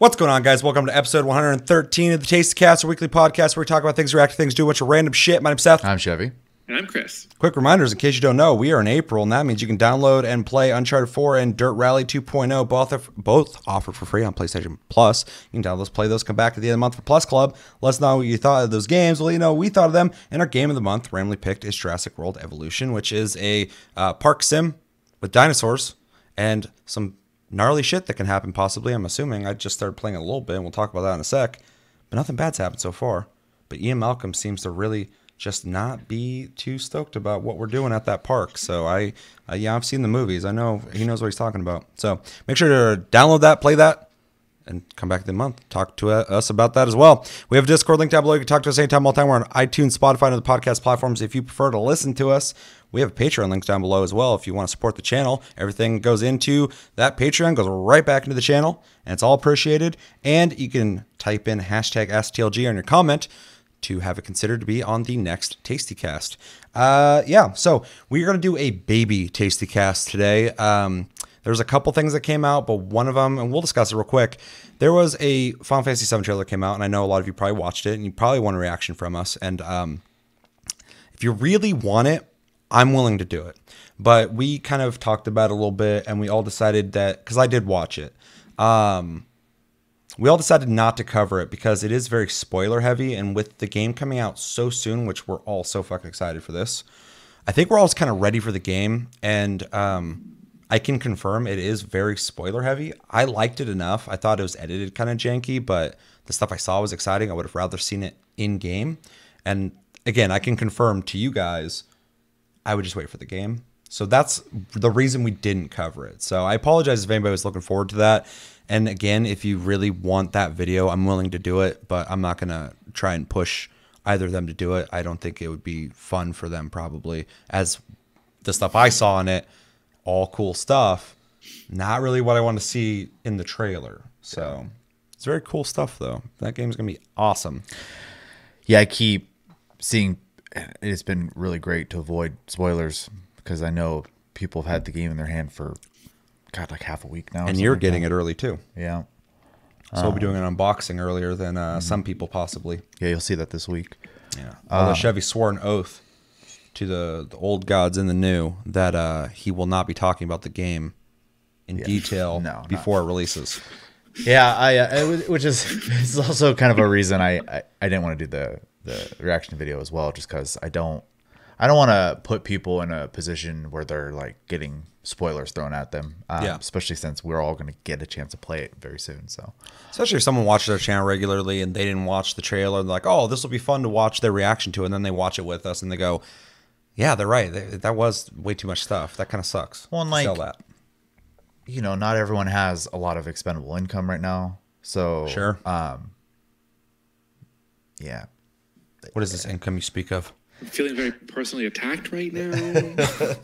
What's going on, guys? Welcome to episode 113 of the Tasty Cast, a weekly podcast where we talk about things, react to things, do a bunch of random shit. My name's Seth. I'm Chevy. And I'm Chris. Quick reminders, in case you don't know, we are in April, and that means you can download and play Uncharted 4 and Dirt Rally 2.0, both offered for free on PlayStation Plus. You can download those, play those, come back at the end of the month for Plus Club. Let us know what you thought of those games. We'll let you know what we thought of them. And our game of the month, randomly picked, is Jurassic World Evolution, which is a park sim with dinosaurs and some gnarly shit that can happen, possibly. I'm assuming. I just started playing a little bit, and we'll talk about that in a sec. But nothing bad's happened so far. But Ian Malcolm seems to really just not be too stoked about what we're doing at that park. So I've seen the movies. I know he knows what he's talking about. So make sure to download that, play that, and come back in the month. Talk to us about that as well. We have a Discord link down below. You can talk to us anytime, all the time. We're on iTunes, Spotify, and other podcast platforms. If you prefer to listen to us, we have a Patreon link down below as well. If you want to support the channel, everything goes into that Patreon, goes right back into the channel, and it's all appreciated. And you can type in hashtag AskTLG on your comment to have it considered to be on the next Tasty Cast. So we're going to do a baby Tasty Cast today. There's a couple things that came out, but one of them, and we'll discuss it real quick, there was a Final Fantasy VII trailer that came out, and I know a lot of you probably watched it, and you probably want a reaction from us. And if you really want it, I'm willing to do it. But we kind of talked about it a little bit, and we all decided that, because I did watch it, we all decided not to cover it because it is very spoiler heavy, and with the game coming out so soon, which we're all so fucking excited for this, I think we're all kind of ready for the game, and I can confirm it is very spoiler heavy. I liked it enough. I thought it was edited kind of janky, but the stuff I saw was exciting. I would have rather seen it in game. And again, I can confirm to you guys, I would just wait for the game. So that's the reason we didn't cover it. So I apologize if anybody was looking forward to that. And again, if you really want that video, I'm willing to do it, but I'm not going to try and push either of them to do it. I don't think it would be fun for them, probably, as the stuff I saw in it, all cool stuff, not really what I want to see in the trailer. So it's very cool stuff, though. That game's going to be awesome. Yeah, I keep seeing it's been really great to avoid spoilers because I know people have had the game in their hand for, God, like half a week now. And you're getting it early, too. Yeah. So we'll be doing an unboxing earlier than some people, possibly. Yeah, you'll see that this week. Yeah. Although Chevy swore an oath to the old gods and the new that he will not be talking about the game in detail before it releases. Yeah, which is also kind of a reason I didn't want to do the reaction video as well, just because I don't want to put people in a position where they're like getting spoilers thrown at them. Especially since we're all going to get a chance to play it very soon. So, especially if someone watches our channel regularly and they didn't watch the trailer, they're like, "Oh, this will be fun to watch their reaction to," and then they watch it with us and they go, "Yeah, they're right. That was way too much stuff. That kind of sucks." Well, and like, sell that. You know, not everyone has a lot of expendable income right now. So sure. Yeah. What is this income you speak of? I'm feeling very personally attacked right now.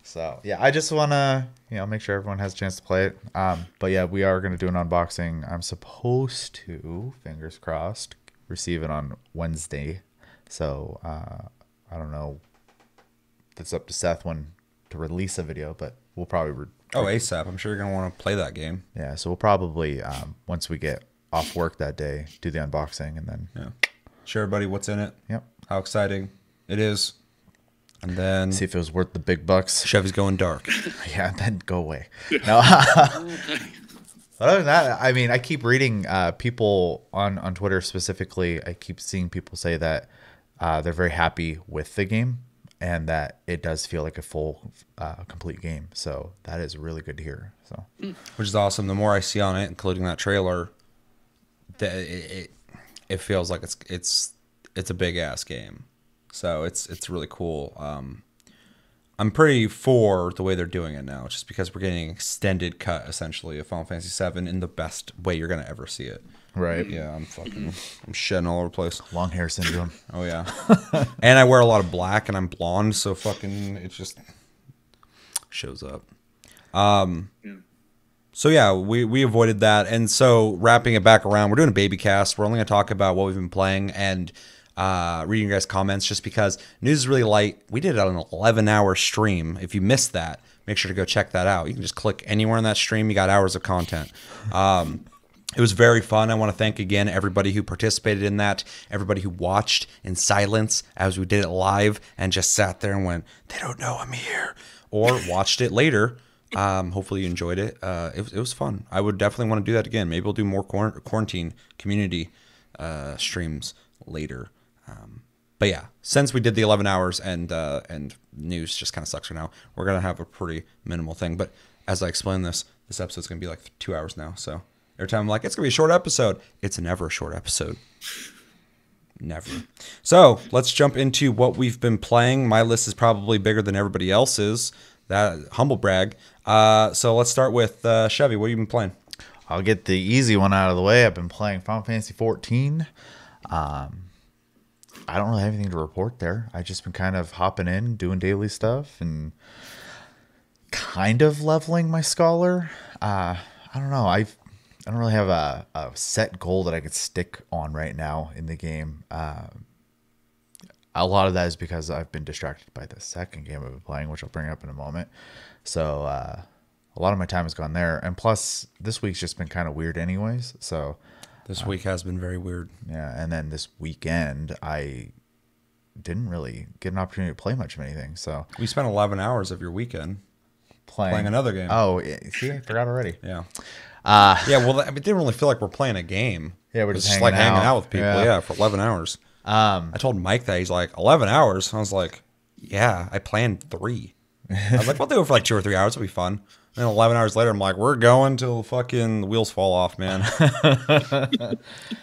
So yeah, I just want to make sure everyone has a chance to play it. But yeah, we are going to do an unboxing. I'm supposed to, fingers crossed, receive it on Wednesday. So I don't know. That's up to Seth when to release a video, but we'll probably ASAP. I'm sure you're gonna want to play that game. Yeah, so we'll probably once we get off work that day, do the unboxing and then show everybody what's in it. Yep. How exciting it is, and then see if it was worth the big bucks. Chevy's going dark. Yeah, then go away. No. Other than that, I mean, I keep reading people on Twitter specifically. I keep seeing people say that they're very happy with the game and that it does feel like a full, complete game. So that is really good to hear. So, which is awesome. The more I see on it, including that trailer, that it feels like it's a big ass game. So it's really cool. I'm pretty for the way they're doing it now, just because we're getting an extended cut, essentially, of Final Fantasy VII in the best way you're going to ever see it. Right. Yeah, I'm shedding all over the place. Long hair syndrome. Oh, yeah. And I wear a lot of black, and I'm blonde, so fucking it just shows up. So, yeah, we avoided that. And so, wrapping it back around, we're doing a baby cast. We're only going to talk about what we've been playing and reading your guys' comments, just because news is really light. We did it on an 11-hour stream. If you missed that, make sure to go check that out. You can just click anywhere on that stream. You got hours of content. It was very fun. I want to thank again everybody who participated in that, everybody who watched in silence as we did it live and just sat there and went, they don't know I'm here, or watched it later. Hopefully you enjoyed it. It was fun. I would definitely want to do that again. Maybe we'll do more quarantine community streams later. But yeah, since we did the 11 hours and news just kind of sucks for now, we're going to have a pretty minimal thing. But as I explain this episode's going to be like 2 hours now. So every time I'm like, it's going to be a short episode, it's never a short episode. Never. So let's jump into what we've been playing. My list is probably bigger than everybody else's. That humble brag. So let's start with Chevy. What have you been playing? I'll get the easy one out of the way. I've been playing Final Fantasy XIV. I don't really have anything to report there. I've just been kind of hopping in, doing daily stuff, and kind of leveling my scholar. I don't know. I don't really have a set goal that I could stick on right now in the game. A lot of that is because I've been distracted by the second game I've been playing, which I'll bring up in a moment. So a lot of my time has gone there. And plus, this week's just been kind of weird anyways. So this week has been very weird. Yeah, and then this weekend, I didn't really get an opportunity to play much of anything. So we spent 11 hours of your weekend playing another game. Oh, see, I forgot already. Yeah. Yeah, well, it didn't really feel like we're playing a game. Yeah, we're just hanging like out. hanging out with people. Yeah, for 11 hours. I told Mike that. He's like, 11 hours? I was like, yeah, I planned 3. I was like, we'll do it for like 2 or 3 hours. It'll be fun. And then 11 hours later, I'm like, we're going till fucking the wheels fall off, man.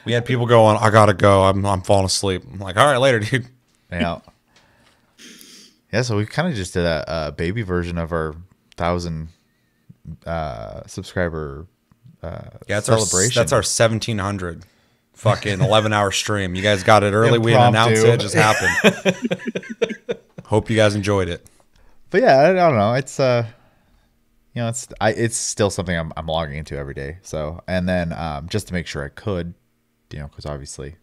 We had people going, I gotta go. I'm falling asleep. I'm like, all right, later, dude. Yeah. Yeah, so we kind of just did a baby version of our 1,000 subscriber celebration. That's our 1,700 fucking 11-hour stream. You guys got it early. We didn't announce it. It just happened. Hope you guys enjoyed it. But yeah, I don't know. It's it's still something I'm logging into every day. So, and then just to make sure I could, because obviously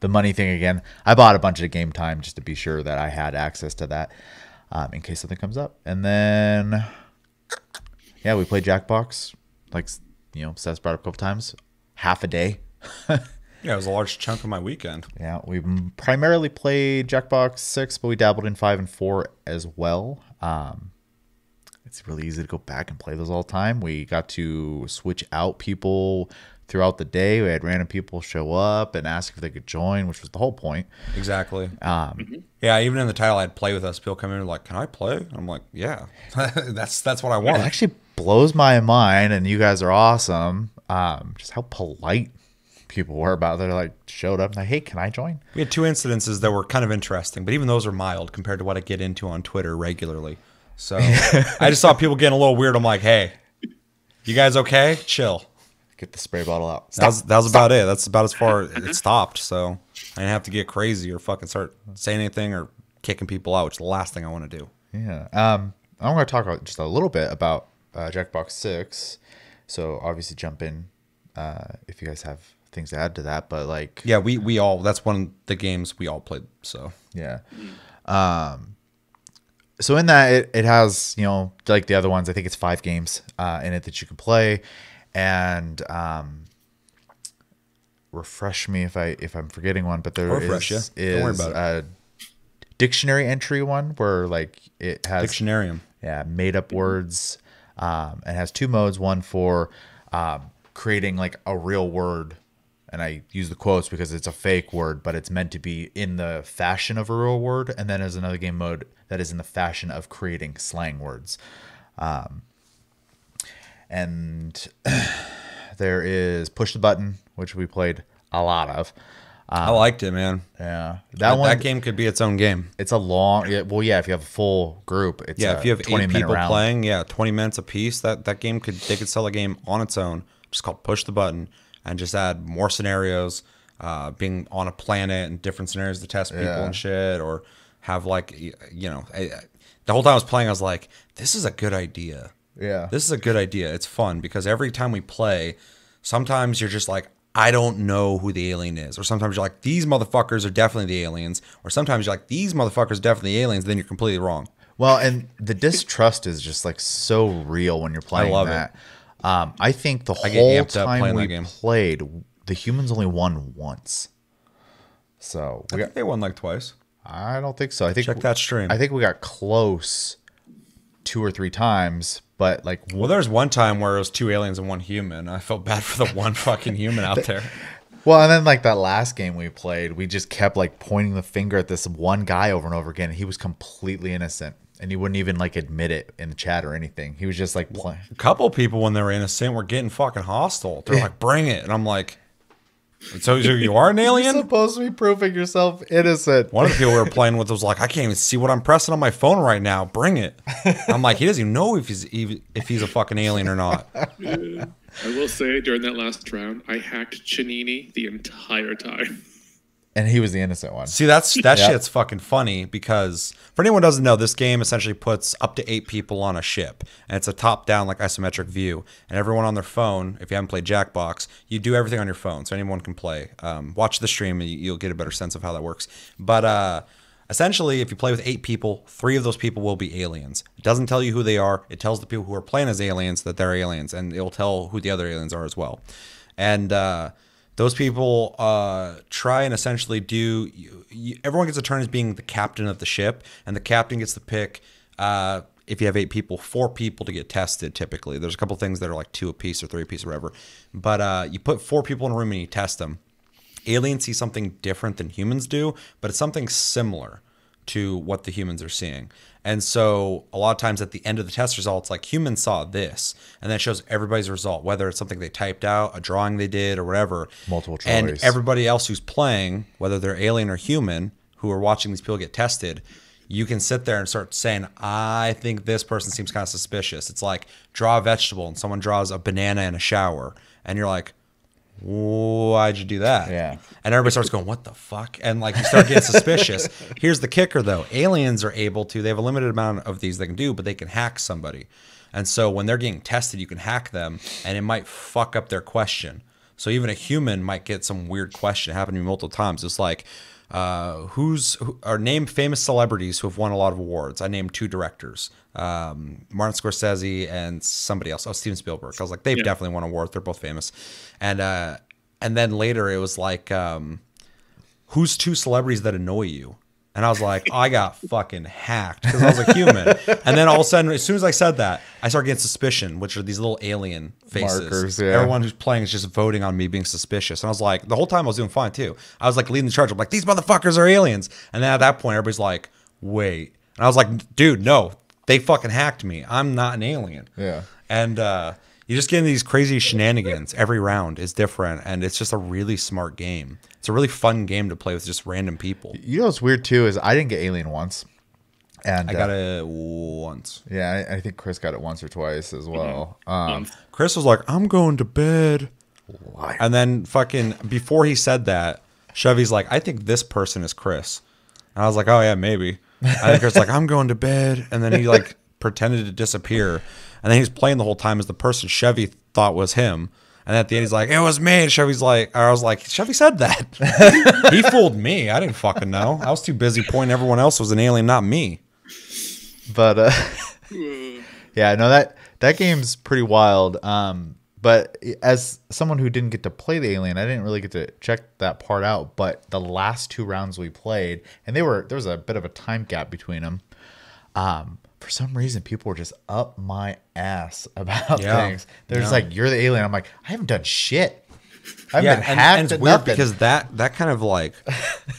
the money thing again, I bought a bunch of game time just to be sure that I had access to that in case something comes up. And then yeah, we played Jackbox, like Seth's brought up a couple times, half a day. Yeah, it was a large chunk of my weekend. Yeah, we primarily played Jackbox 6, but we dabbled in 5 and 4 as well. It's really easy to go back and play those all the time. We got to switch out people throughout the day. We had random people show up and ask if they could join, which was the whole point. Exactly. Yeah, even in the title, I had play with us. People come in and like, can I play? I'm like, yeah, that's what I want. It actually blows my mind, and you guys are awesome. Just how polite people were about it. They're like, showed up and like, hey, can I join? We had 2 incidences that were kind of interesting, but even those are mild compared to what I get into on Twitter regularly. So I just saw people getting a little weird. I'm like, hey, you guys okay? Chill. Get the spray bottle out. That was about it. That's about as far it stopped. So I didn't have to get crazy or fucking start saying anything or kicking people out, which is the last thing I want to do. Yeah. I'm going to talk just a little bit about Jackbox 6. So obviously jump in if you guys have things to add to that. But like, yeah, we all, that's one of the games we all played. So yeah. So in that, it has, like the other ones, I think it's 5 games in it that you can play. And refresh me if I'm forgetting one, but there is Don't worry about a dictionary entry one where like it has Dictionarium. Yeah, made up words. And has 2 modes, one for creating like a real word. And I use the quotes because it's a fake word, but it's meant to be in the fashion of a real word. And then there's another game mode that is in the fashion of creating slang words. And there is Push the Button, which we played a lot of. I liked it, man. Yeah. That game could be its own game. It's a long, if you have a full group, it's if you have 8 people round. playing, 20 minutes a piece, that game they could sell a game on its own, just called Push the Button, and just add more scenarios, being on a planet and different scenarios to test people and shit, or have like, the whole time I was playing, I was like, this is a good idea. Yeah. This is a good idea. It's fun because every time we play, sometimes you're just like, I don't know who the alien is. Or sometimes you're like, these motherfuckers are definitely the aliens. Or sometimes you're like, these motherfuckers are definitely the aliens. Then you're completely wrong. Well, and the distrust is just like so real when you're playing that. I think the get whole amped up time playing we that game. played, the humans only won once. So I think they won like twice. I don't think so. I think Check that stream. I think we got close 2 or 3 times, but like Well, there's one time where it was 2 aliens and 1 human. I felt bad for the one fucking human out there. well, and then like that last game we played, we just kept like pointing the finger at this one guy over and over again. And he was completely innocent, and he wouldn't even like admit it in the chat or anything. He was just like playing. A couple people, when they were innocent, were getting fucking hostile. They're like, "Bring it," and I'm like, "So you are an You're alien?" supposed to be proving yourself innocent. One of the people we were playing with was like, "I can't even see what I'm pressing on my phone right now. Bring it." I'm like, he doesn't even know if he's a fucking alien or not. I will say, during that last round, I hacked Chinini the entire time. And he was the innocent one. See, that shit's fucking funny because for anyone who doesn't know, this game essentially puts up to 8 people on a ship, and it's a top-down like isometric view, and everyone on their phone. If you haven't played Jackbox, you do everything on your phone, so anyone can play. Watch the stream, and you'll get a better sense of how that works. But essentially, if you play with 8 people, 3 of those people will be aliens. It doesn't tell you who they are. It tells the people who are playing as aliens that they're aliens, and it'll tell who the other aliens are as well. And those people try and essentially do. Everyone gets a turn as being the captain of the ship, and the captain gets to pick. If you have 8 people, 4 people to get tested. Typically, there's a couple things that are like 2 apiece or 3 apiece or whatever. But you put 4 people in a room and you test them. Aliens see something different than humans do, but it's something similar to what the humans are seeing. And so a lot of times at the end of the test results, like humans saw this, and then it shows everybody's result, whether it's something they typed out, a drawing they did, or whatever. Multiple choice. And everybody else who's playing, whether they're alien or human, who are watching these people get tested, you can sit there and start saying, I think this person seems kind of suspicious. It's like draw a vegetable and someone draws a banana in a shower, and you're like, why'd you do that? Yeah. And everybody starts going, what the fuck? And like you start getting suspicious. Here's the kicker though. Aliens are able to, they have a limited amount of these they can do, but they can hack somebody. And so when they're getting tested, you can hack them and it might fuck up their question. So even a human might get some weird question. It happened to me multiple times. It's like, name famous celebrities who have won a lot of awards. I named 2 directors, Martin Scorsese and somebody else. Oh, Steven Spielberg. I was like, they've definitely won awards. They're both famous. And then later it was like, who's 2 celebrities that annoy you? And I was like, I got fucking hacked because I was a human. And then all of a sudden, as soon as I said that, I started getting suspicion, which are these little alien faces. Markers, yeah. Everyone who's playing is just voting on me being suspicious. And I was like, the whole time I was doing fine too. I was like leading the charge. I'm like, these motherfuckers are aliens. And then at that point, everybody's like, wait. And I was like, dude, no, they fucking hacked me. I'm not an alien. Yeah. And you just get into these crazy shenanigans. Every round is different. And it's just a really smart game. It's a really fun game to play with just random people. You know what's weird too is I didn't get Alien once, and I got it once. Yeah, I think Chris got it once or twice as well. Chris was like, "I'm going to bed," and then fucking before he said that, Chevy's like, "I think this person is Chris," and I was like, "Oh yeah, maybe." And then Chris was like, "I'm going to bed," and then he like pretended to disappear, and then he was playing the whole time as the person Chevy thought was him. And at the end, he's like, it was me. And Chevy's like, or I was like, Chevy said that. He fooled me. I didn't fucking know. I was too busy pointing everyone else was an alien, not me. But yeah, no, that game's pretty wild. But as someone who didn't get to play the alien, I didn't really get to check that part out. But the last 2 rounds we played, and there was a bit of a time gap between them. For some reason, people were just up my ass about things. They're just like, "You're the alien." I'm like, I haven't done shit. I've been hacked. And it's weird because that kind of like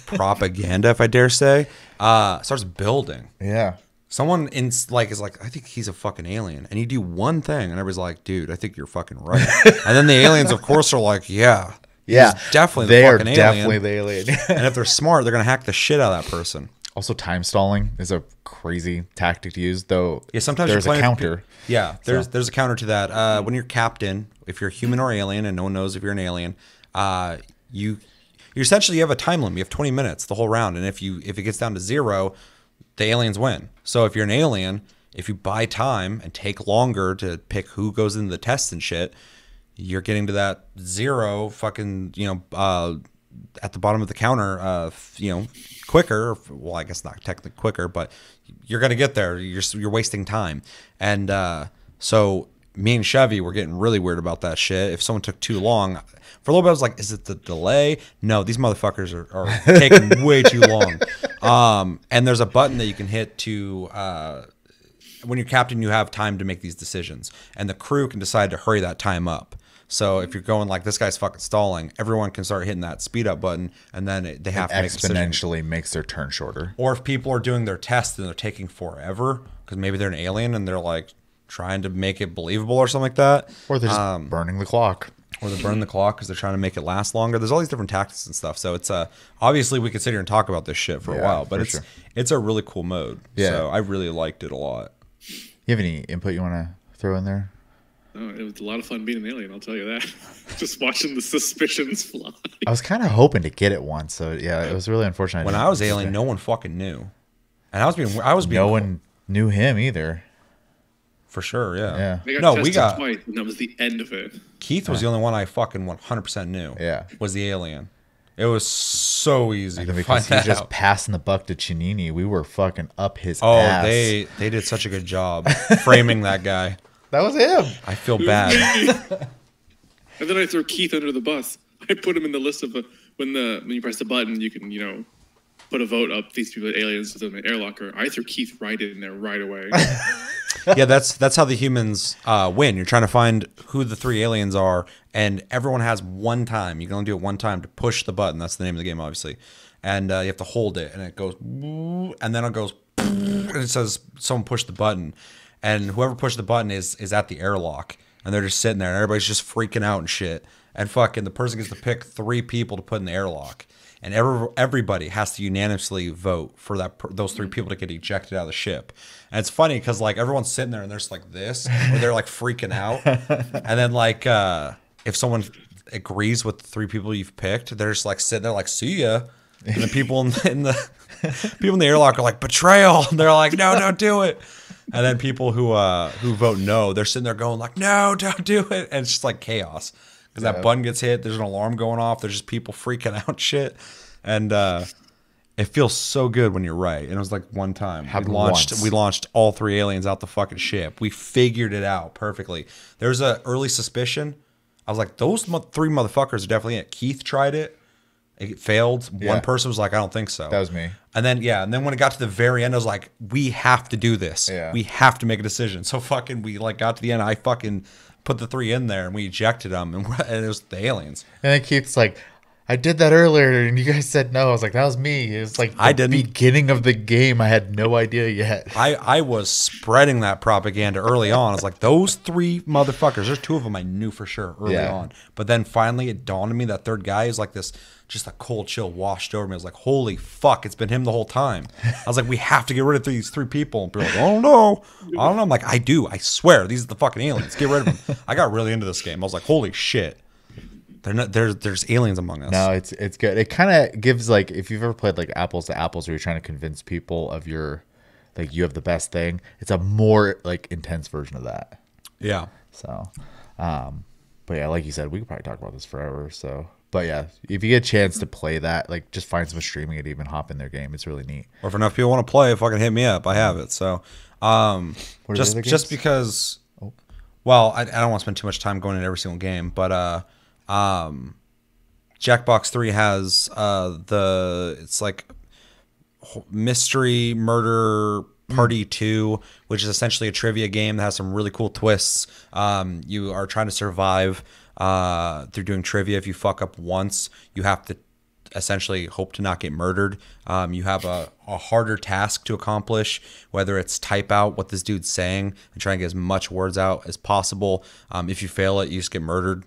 propaganda, if I dare say, starts building. Yeah. Someone is like, I think he's a fucking alien, and you do one thing, and everybody's like, dude, I think you're fucking right. And then the aliens, of course, are like, yeah, he's definitely the fucking alien. Definitely the alien. And if they're smart, they're gonna hack the shit out of that person. Also, time stalling is a crazy tactic to use, though. Yeah, sometimes there's a counter. There's a counter to that. When you're captain, if you're human or alien, and no one knows if you're an alien, you essentially have a time limit. You have 20 minutes the whole round, and if it gets down to 0, the aliens win. So if you're an alien, if you buy time and take longer to pick who goes into the test and shit, you're getting to that 0 fucking at the bottom of the counter, quicker. Well, I guess not technically quicker, but you're gonna get there. You're wasting time, and so me and Chevy were getting really weird about that shit. If someone took too long, for a little bit I was like, is it the delay? No, these motherfuckers are taking way too long. And there's a button that you can hit to when you're captain, you have time to make these decisions, and the crew can decide to hurry that time up. So if you're going like, this guy's fucking stalling, everyone can start hitting that speed up button, and then they have to make a decision. Exponentially makes their turn shorter. Or if people are doing their test and they're taking forever because maybe they're an alien and they're like trying to make it believable or something like that. Or they're just burning the clock. Or they're burning the clock because they're trying to make it last longer. There's all these different tactics and stuff. So it's obviously we could sit here and talk about this shit for a while, but it's a really cool mode. Yeah. So I really liked it a lot. You have any input you want to throw in there? Oh, it was a lot of fun being an alien, I'll tell you that. Just watching the suspicions fly. I was kind of hoping to get it once, so yeah, it was really unfortunate. When I was alien, no one fucking knew, and I was being no one knew him either. For sure, yeah. They got tested twice, and that was the end of it. Keith was the only one I fucking 100% knew. Yeah, was the alien. It was so easy to find that out. He was just passing the buck to Chinini. We were fucking up his ass. They did such a good job framing that guy. That was him. I feel bad. And then I threw Keith under the bus. I put him in the list of when you press the button, you can put a vote up. These people are aliens within the air locker. I threw Keith right in there right away. Yeah, that's how the humans win. You're trying to find who the 3 aliens are, and everyone has one time. You can only do it one time to push the button. That's the name of the game, obviously. And you have to hold it, and it goes, and then it goes, and it says someone pushed the button. And whoever pushed the button is at the airlock, and they're just sitting there, and everybody's just freaking out and shit. And fucking the person gets to pick 3 people to put in the airlock, and everybody has to unanimously vote for those 3 people to get ejected out of the ship. And it's funny because like everyone's sitting there and they're just like this, or they're like freaking out, and then like if someone agrees with the 3 people you've picked, they're just like sitting there like, see ya. And the people in the people in the airlock are like, betrayal. And they're like, no, don't do it. And then people who vote no, they're sitting there going like, no, don't do it. And it's just like chaos because that button gets hit. There's an alarm going off. There's just people freaking out and shit. And it feels so good when you're right. And it was like one time we launched all 3 aliens out the fucking ship. We figured it out perfectly. There's a early suspicion. I was like, those 3 motherfuckers are definitely it. Keith tried it. It failed. One person was like, I don't think so. That was me. And then when it got to the very end, I was like, we have to do this. Yeah. We have to make a decision. So fucking we like got to the end. I fucking put the 3 in there and we ejected them, and it was the aliens. And then Keith's like, I did that earlier, and you guys said no. I was like, that was me. It was like the beginning of the game. I had no idea yet. I was spreading that propaganda early on. I was like, those 3 motherfuckers. There's 2 of them I knew for sure early on. But then finally it dawned on me that 3rd guy is like this, just a cold chill washed over me. I was like, holy fuck, it's been him the whole time. I was like, we have to get rid of these 3 people. And people are like, oh no. I don't know. I'm like, I do. I swear. These are the fucking aliens. Get rid of them. I got really into this game. I was like, holy shit. There's aliens among us. No, it's good. It kind of gives like, if you've ever played like apples to apples, where you're trying to convince people of your, like, you have the best thing. It's a more like intense version of that. Yeah. So, but yeah, like you said, we could probably talk about this forever. So, but yeah, if you get a chance to play that, like, just find some streaming it, even hop in their game. It's really neat. Or if enough people want to play, fucking hit me up. I have it. So, just because. Oh. Well, I don't want to spend too much time going into every single game, but Jackbox 3 has it's like Mystery Murder Party 2, which is essentially a trivia game that has some really cool twists. You are trying to survive through doing trivia. If you fuck up once, you have to essentially hope to not get murdered. You have a harder task to accomplish, whether it's type out what this dude's saying and try and get as much words out as possible. If you fail it, you just get murdered.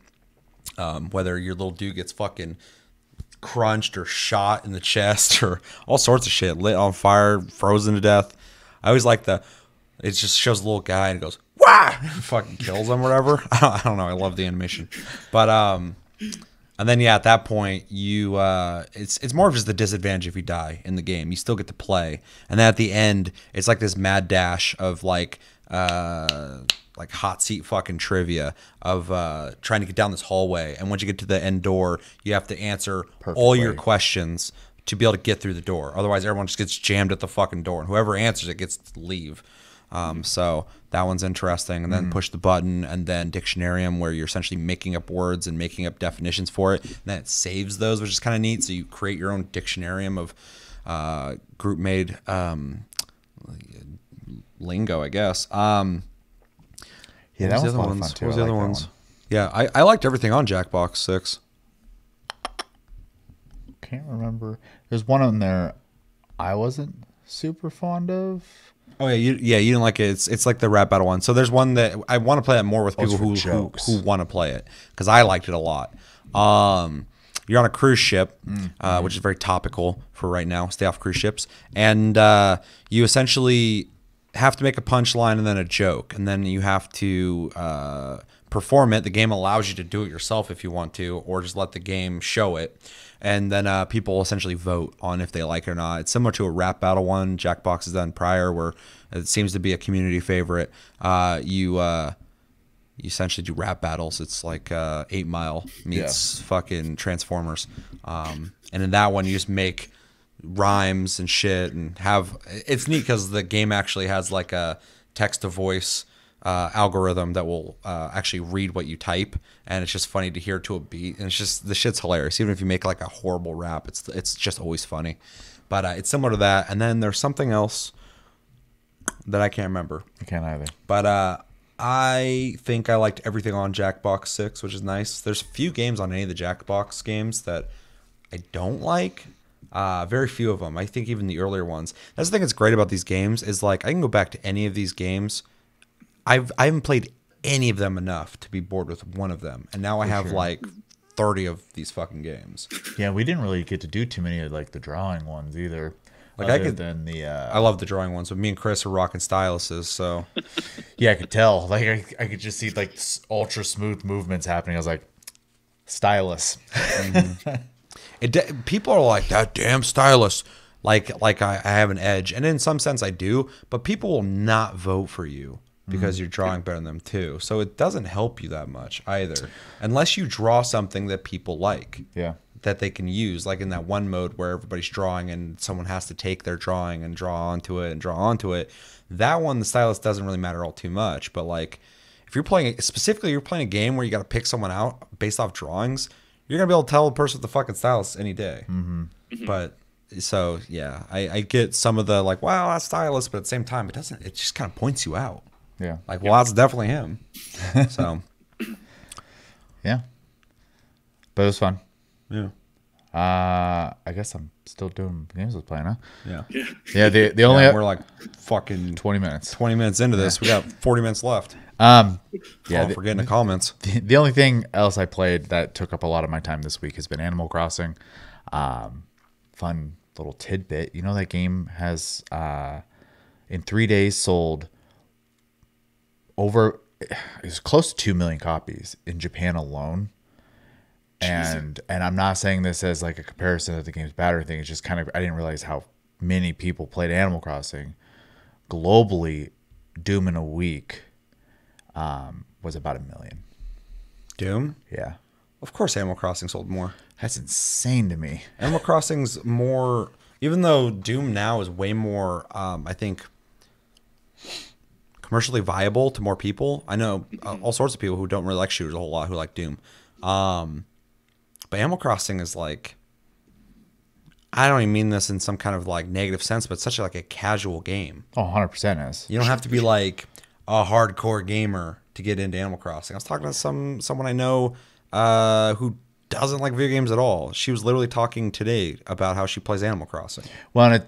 Whether your little dude gets fucking crunched or shot in the chest or all sorts of shit, lit on fire, frozen to death. I always like it just shows the little guy and it goes, wah! Fucking kills him or whatever. I don't know. I love the animation. But, and then, yeah, at that point, it's more of just the disadvantage if you die in the game. You still get to play. And then at the end, it's like this mad dash of like hot seat fucking trivia of trying to get down this hallway. And once you get to the end door, you have to answer all your questions to be able to get through the door. Otherwise, everyone just gets jammed at the fucking door. And whoever answers it gets to leave. So that one's interesting. And then Push the Button, and then Dictionarium, where you're essentially making up words and making up definitions for it. And then it saves those, which is kind of neat. So you create your own Dictionarium of group made lingo, I guess. Yeah, that was a lot of fun too. What was the other ones? Yeah, I liked everything on Jackbox 6. Can't remember. There's one on there I wasn't super fond of. Oh you didn't like it. It's like the rap battle one. So there's one that I want to play that more with people who want to play it, because I liked it a lot. You're on a cruise ship, which is very topical for right now. Stay off cruise ships, and you essentially have to make a punchline and then a joke, and then you have to perform it. The game allows you to do it yourself if you want to, or just let the game show it. And then people essentially vote on if they like it or not. It's similar to a rap battle one Jackbox has done prior, where it seems to be a community favorite. You essentially do rap battles. It's like 8 Mile meets fucking Transformers. And in that one, you just make rhymes and shit, and have it's neat because the game actually has like a text to voice algorithm that will actually read what you type, and it's just funny to hear to a beat, and it's just, the shit's hilarious. Even if you make like a horrible rap, it's just always funny. But it's similar to that. And then there's something else that I can't remember. I can't either. But I think I liked everything on Jackbox 6, which is nice. There's few games on any of the Jackbox games that I don't like. Very few of them. I think even the earlier ones. That's the thing that's great about these games, is like I can go back to any of these games. I haven't played any of them enough to be bored with one of them, and now I have like 30 of these fucking games. Yeah, we didn't really get to do too many of like the drawing ones either. Like I love the drawing ones, but me and Chris are rocking styluses, so yeah, I could tell. Like I could just see like ultra smooth movements happening. I was like, stylus. People are like, that damn stylus. Like I have an edge, and in some sense I do, but people will not vote for you because you're drawing better than them too. So it doesn't help you that much either, unless you draw something that people like. Yeah. That they can use, like in that one mode where everybody's drawing and someone has to take their drawing and draw onto it and draw onto it. That one, the stylus doesn't really matter all too much. But like, if you're playing a game where you got to pick someone out based off drawings, you're gonna be able to tell the person with the fucking stylus any day. But so yeah, I get some of the like, wow, that's stylus, but at the same time, it just kind of points you out. Yeah. Like, well, that's definitely him. So yeah, but it was fun. Yeah. I guess I'm still doing games I was playing, huh? Yeah. Yeah. The only we're like fucking 20 minutes. 20 minutes into this. We got 40 minutes left. Yeah. Forgetting the comments. The only thing else I played that took up a lot of my time this week has been Animal Crossing. Fun little tidbit. You know, that game has in 3 days sold it's close to 2 million copies in Japan alone. And I'm not saying this as like a comparison that the game's bad or anything. It's just kind of, I didn't realize how many people played Animal Crossing. Globally, Doom in a week was about 1 million. Doom? Yeah. Of course Animal Crossing sold more. That's insane to me. Animal Crossing's more, even though Doom now is way more, I think, commercially viable to more people. I know all sorts of people who don't really like shooters a whole lot who like Doom. But Animal Crossing is like, I don't even mean this in some kind of like negative sense, but it's such like a casual game. Oh, 100% is. You don't have to be like a hardcore gamer to get into Animal Crossing. I was talking to someone I know who doesn't like video games at all. She was literally talking today about how she plays Animal Crossing. Well, and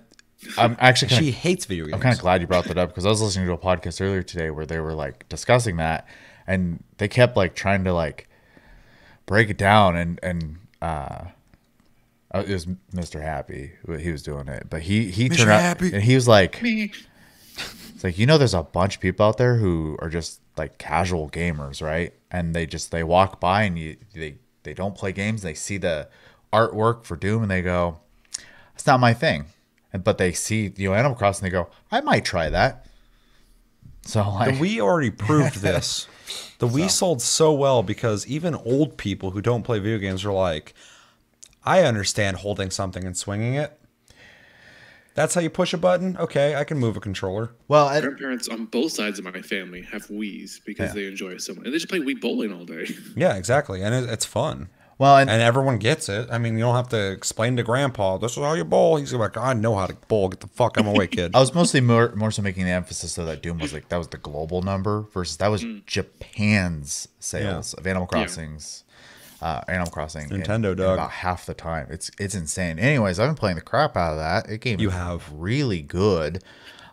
I'm actually she hates video games. I'm kind of glad you brought that up because I was listening to a podcast earlier today where they were like discussing that, and they kept like trying to like break it down, and it was Mr. Happy. He was doing it, but he turned out and he was like, it's like, you know, there's a bunch of people out there who are just like casual gamers, right? And they walk by and they don't play games. They see the artwork for Doom and they go, it's not my thing. But they see, you know, Animal Crossing, they go, I might try that. So like, the Wii already proved this. The Wii sold so well because even old people who don't play video games are like, I understand holding something and swinging it. That's how you push a button? Okay, I can move a controller. Well, Grandparents on both sides of my family have Wiis because they enjoy it so much. And they just play Wii bowling all day. Yeah, exactly. And it's fun. well, And everyone gets it. I mean, you don't have to explain to Grandpa, this is how you bowl. He's like, I know how to bowl. Get the fuck out of my way, kid. I was mostly more so making the emphasis though that Doom was like that was the global number versus that was Japan's sales of Animal Crossing's. Animal Crossing Nintendo, in dog. about half the time. It's insane. Anyways, I've been playing the crap out of that. It game You is have. really good.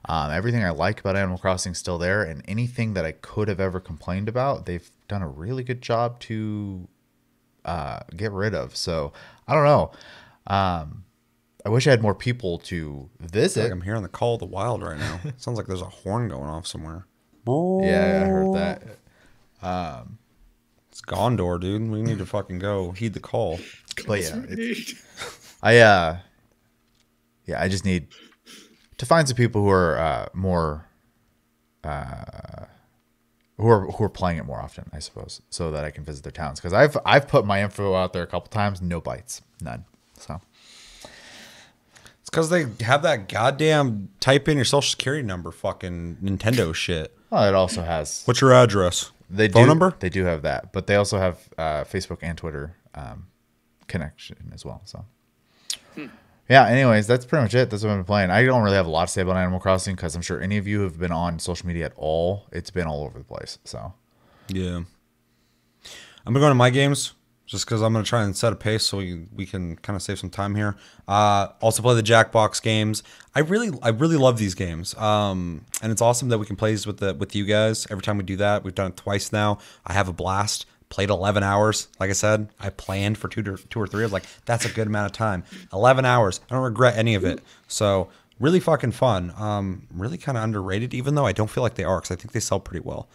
Everything I like about Animal Crossing is still there, and anything that I could have ever complained about, they've done a really good job to get rid of. So I don't know. I wish I had more people to visit. Like I'm hearing the call of the wild right now. Sounds like there's a horn going off somewhere. Yeah, I heard that. It's Gondor, dude. We need to fucking go heed the call. But yeah, I just need to find some people who are more who are playing it more often, I suppose, so that I can visit their towns. Because I've put my info out there a couple times, no bites, none. So It's because they have that goddamn type in your social security number fucking Nintendo shit. well, it also has What's your address? Phone number? They do have that, but they also have Facebook and Twitter connection as well. So yeah. Anyways, that's pretty much it. That's what I've been playing. I don't really have a lot to say about Animal Crossing because I'm sure any of you have been on social media at all. It's been all over the place. So Yeah. I'm going to go to my games just because I'm going to try and set a pace so we can kind of save some time here. Also play the Jackbox games. I really love these games. And it's awesome that we can play these with you guys. Every time we do that, we've done it twice now. I have a blast. Played 11 hours. Like I said, I planned for two or three. I was like, that's a good amount of time. 11 hours. I don't regret any of it. So really fucking fun. Really kind of underrated, even though I don't feel like they are because I think they sell pretty well.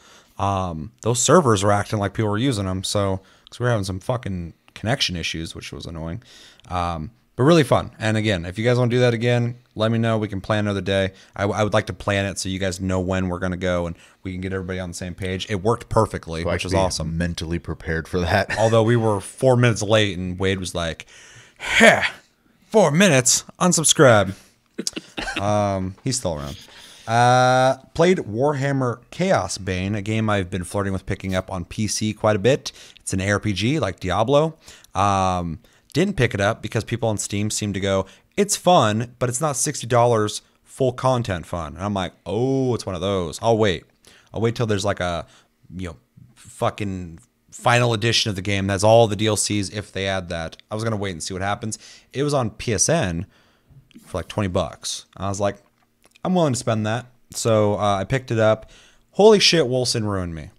Those servers are acting like people were using them. So because we were having some fucking connection issues, which was annoying. But really fun. And again, if you guys want to do that again, let me know. We can plan another day. I would like to plan it so you guys know when we're going to go and we can get everybody on the same page. It worked perfectly, which is awesome. Mentally prepared for that. Although we were 4 minutes late and Wade was like, "Heh, 4 minutes, unsubscribe." He's still around. Played Warhammer Chaos Bane, a game I've been flirting with picking up on PC quite a bit. It's an ARPG like Diablo. Didn't pick it up because people on Steam seem to go, it's fun, but it's not $60 full content fun. And I'm like, oh, it's one of those. I'll wait till there's like a, fucking final edition of the game that's all the DLCs if they add that. I was gonna wait and see what happens. It was on PSN for like $20. I was like, I'm willing to spend that. So I picked it up. Holy shit, Wilson ruined me.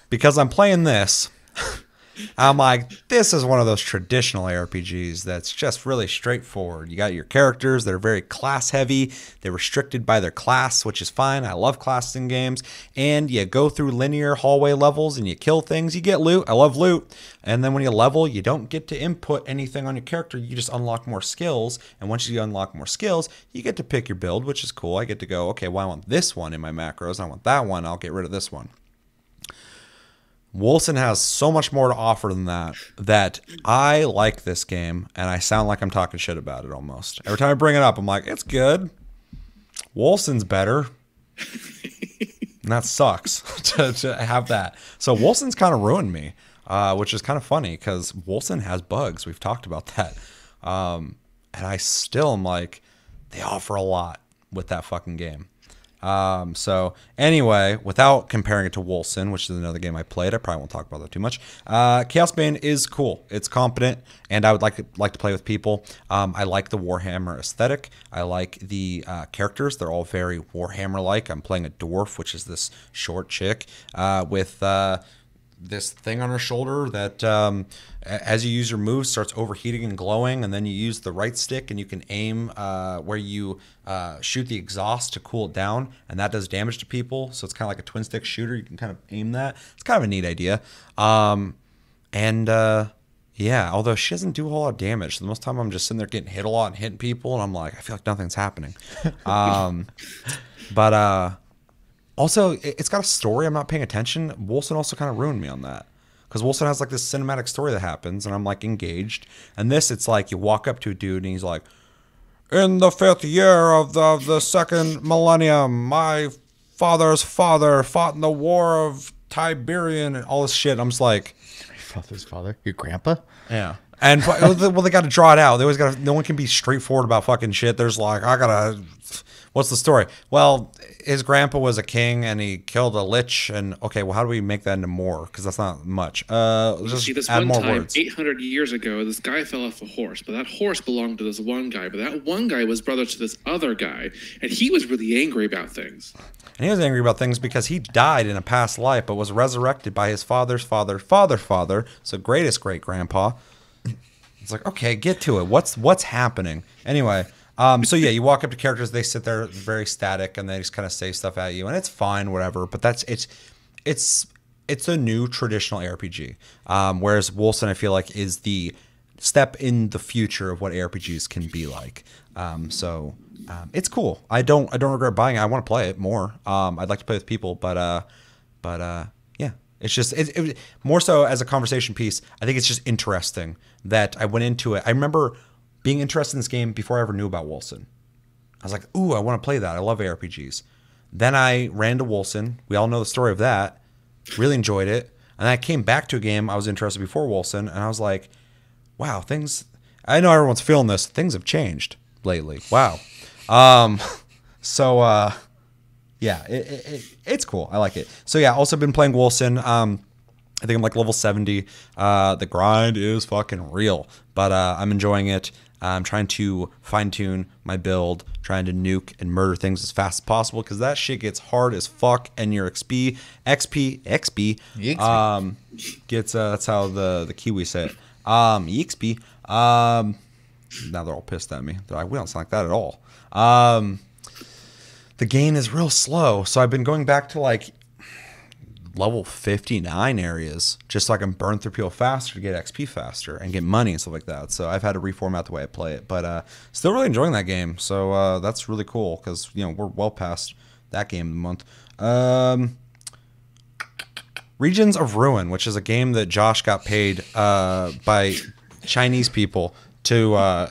Because I'm playing this. I'm like, this is one of those traditional ARPGs that's just really straightforward. You got your characters that are very class heavy. They're restricted by their class, which is fine. I love classes in games. And you go through linear hallway levels and you kill things. You get loot. I love loot. And then when you level, you don't get to input anything on your character. You just unlock more skills. And once you unlock more skills, you get to pick your build, which is cool. I get to go, okay, well, I want this one in my macros. I want that one. I'll get rid of this one. Wilson has so much more to offer than that I like this game, and I sound like I'm talking shit about it almost. Every time I bring it up, I'm like, it's good. Wilson's better. And that sucks to have that. So Wilson's kind of ruined me, which is kind of funny because Wilson has bugs. We've talked about that. And I still am like, they offer a lot with that fucking game. So anyway, without comparing it to Wilson, which is another game I played, I probably won't talk about that too much. Chaos Bane is cool. It's competent, and I would like to play with people. I like the Warhammer aesthetic. I like the characters. They're all very Warhammer-like. I'm playing a dwarf, which is this short chick with this thing on her shoulder that as you use your moves starts overheating and glowing, and then you use the right stick and you can aim where you shoot the exhaust to cool it down, and that does damage to people. So it's kind of like a twin stick shooter. You can kind of aim that. It's kind of a neat idea. Yeah, although she doesn't do a whole lot of damage. So the most time I'm just sitting there getting hit a lot and hitting people, and I'm like, I feel like nothing's happening. Also, it's got a story. I'm not paying attention. Wilson also kind of ruined me on that. Because Wilson has like this cinematic story that happens, and I'm like engaged. And this, it's like you walk up to a dude, and he's like, in the 5th year of the second millennium, my father's father fought in the war of Tiberian and all this shit. I'm just like, My father's father? Your grandpa? yeah. And well, they got to draw it out. They always got to. No one can be straightforward about fucking shit. There's like, I gotta. What's the story? Well, his grandpa was a king and he killed a lich. And okay, well, how do we make that into more? Because that's not much. Just See, this add one more time, words. 800 years ago, this guy fell off a horse, but that horse belonged to this one guy. But that one guy was brother to this other guy, and he was really angry about things. And he was angry about things because he died in a past life, but was resurrected by his father's father, so greatest great grandpa. It's like, okay, get to it. What's happening? Anyway, so yeah, you walk up to characters, they sit there very static, and they just kind of say stuff at you, and it's fine, whatever. But it's a new traditional RPG. Whereas Wolcen, I feel like, is the step in the future of what ARPGs can be like. It's cool. I don't regret buying it. I want to play it more. I'd like to play with people, but yeah. It's just it more so as a conversation piece. I think it's just interesting that I went into it. I remember being interested in this game before I ever knew about Wolcen. I was like, ooh, I want to play that. I love ARPGs. Then I ran to Wolcen. We all know the story of that. Really enjoyed it. And I came back to a game I was interested before Wolcen, and I was like, wow, things. I know everyone's feeling this. Things have changed lately. Wow. Yeah, it's cool. I like it. So yeah, also been playing Wolcen. I think I'm like level 70. The grind is fucking real, but I'm enjoying it. I'm trying to fine tune my build, trying to nuke and murder things as fast as possible because that shit gets hard as fuck, and your XP gets that's how the Kiwi say it. EXP. Now they're all pissed at me. They're like, we don't sound like that at all. The gain is real slow, so I've been going back to like level 59 areas just so I can burn through people faster to get XP faster and get money and stuff like that. So I've had to reformat the way I play it, but still really enjoying that game. So that's really cool because we're well past that game of the month. Regions of Ruin, which is a game that Josh got paid by Chinese people to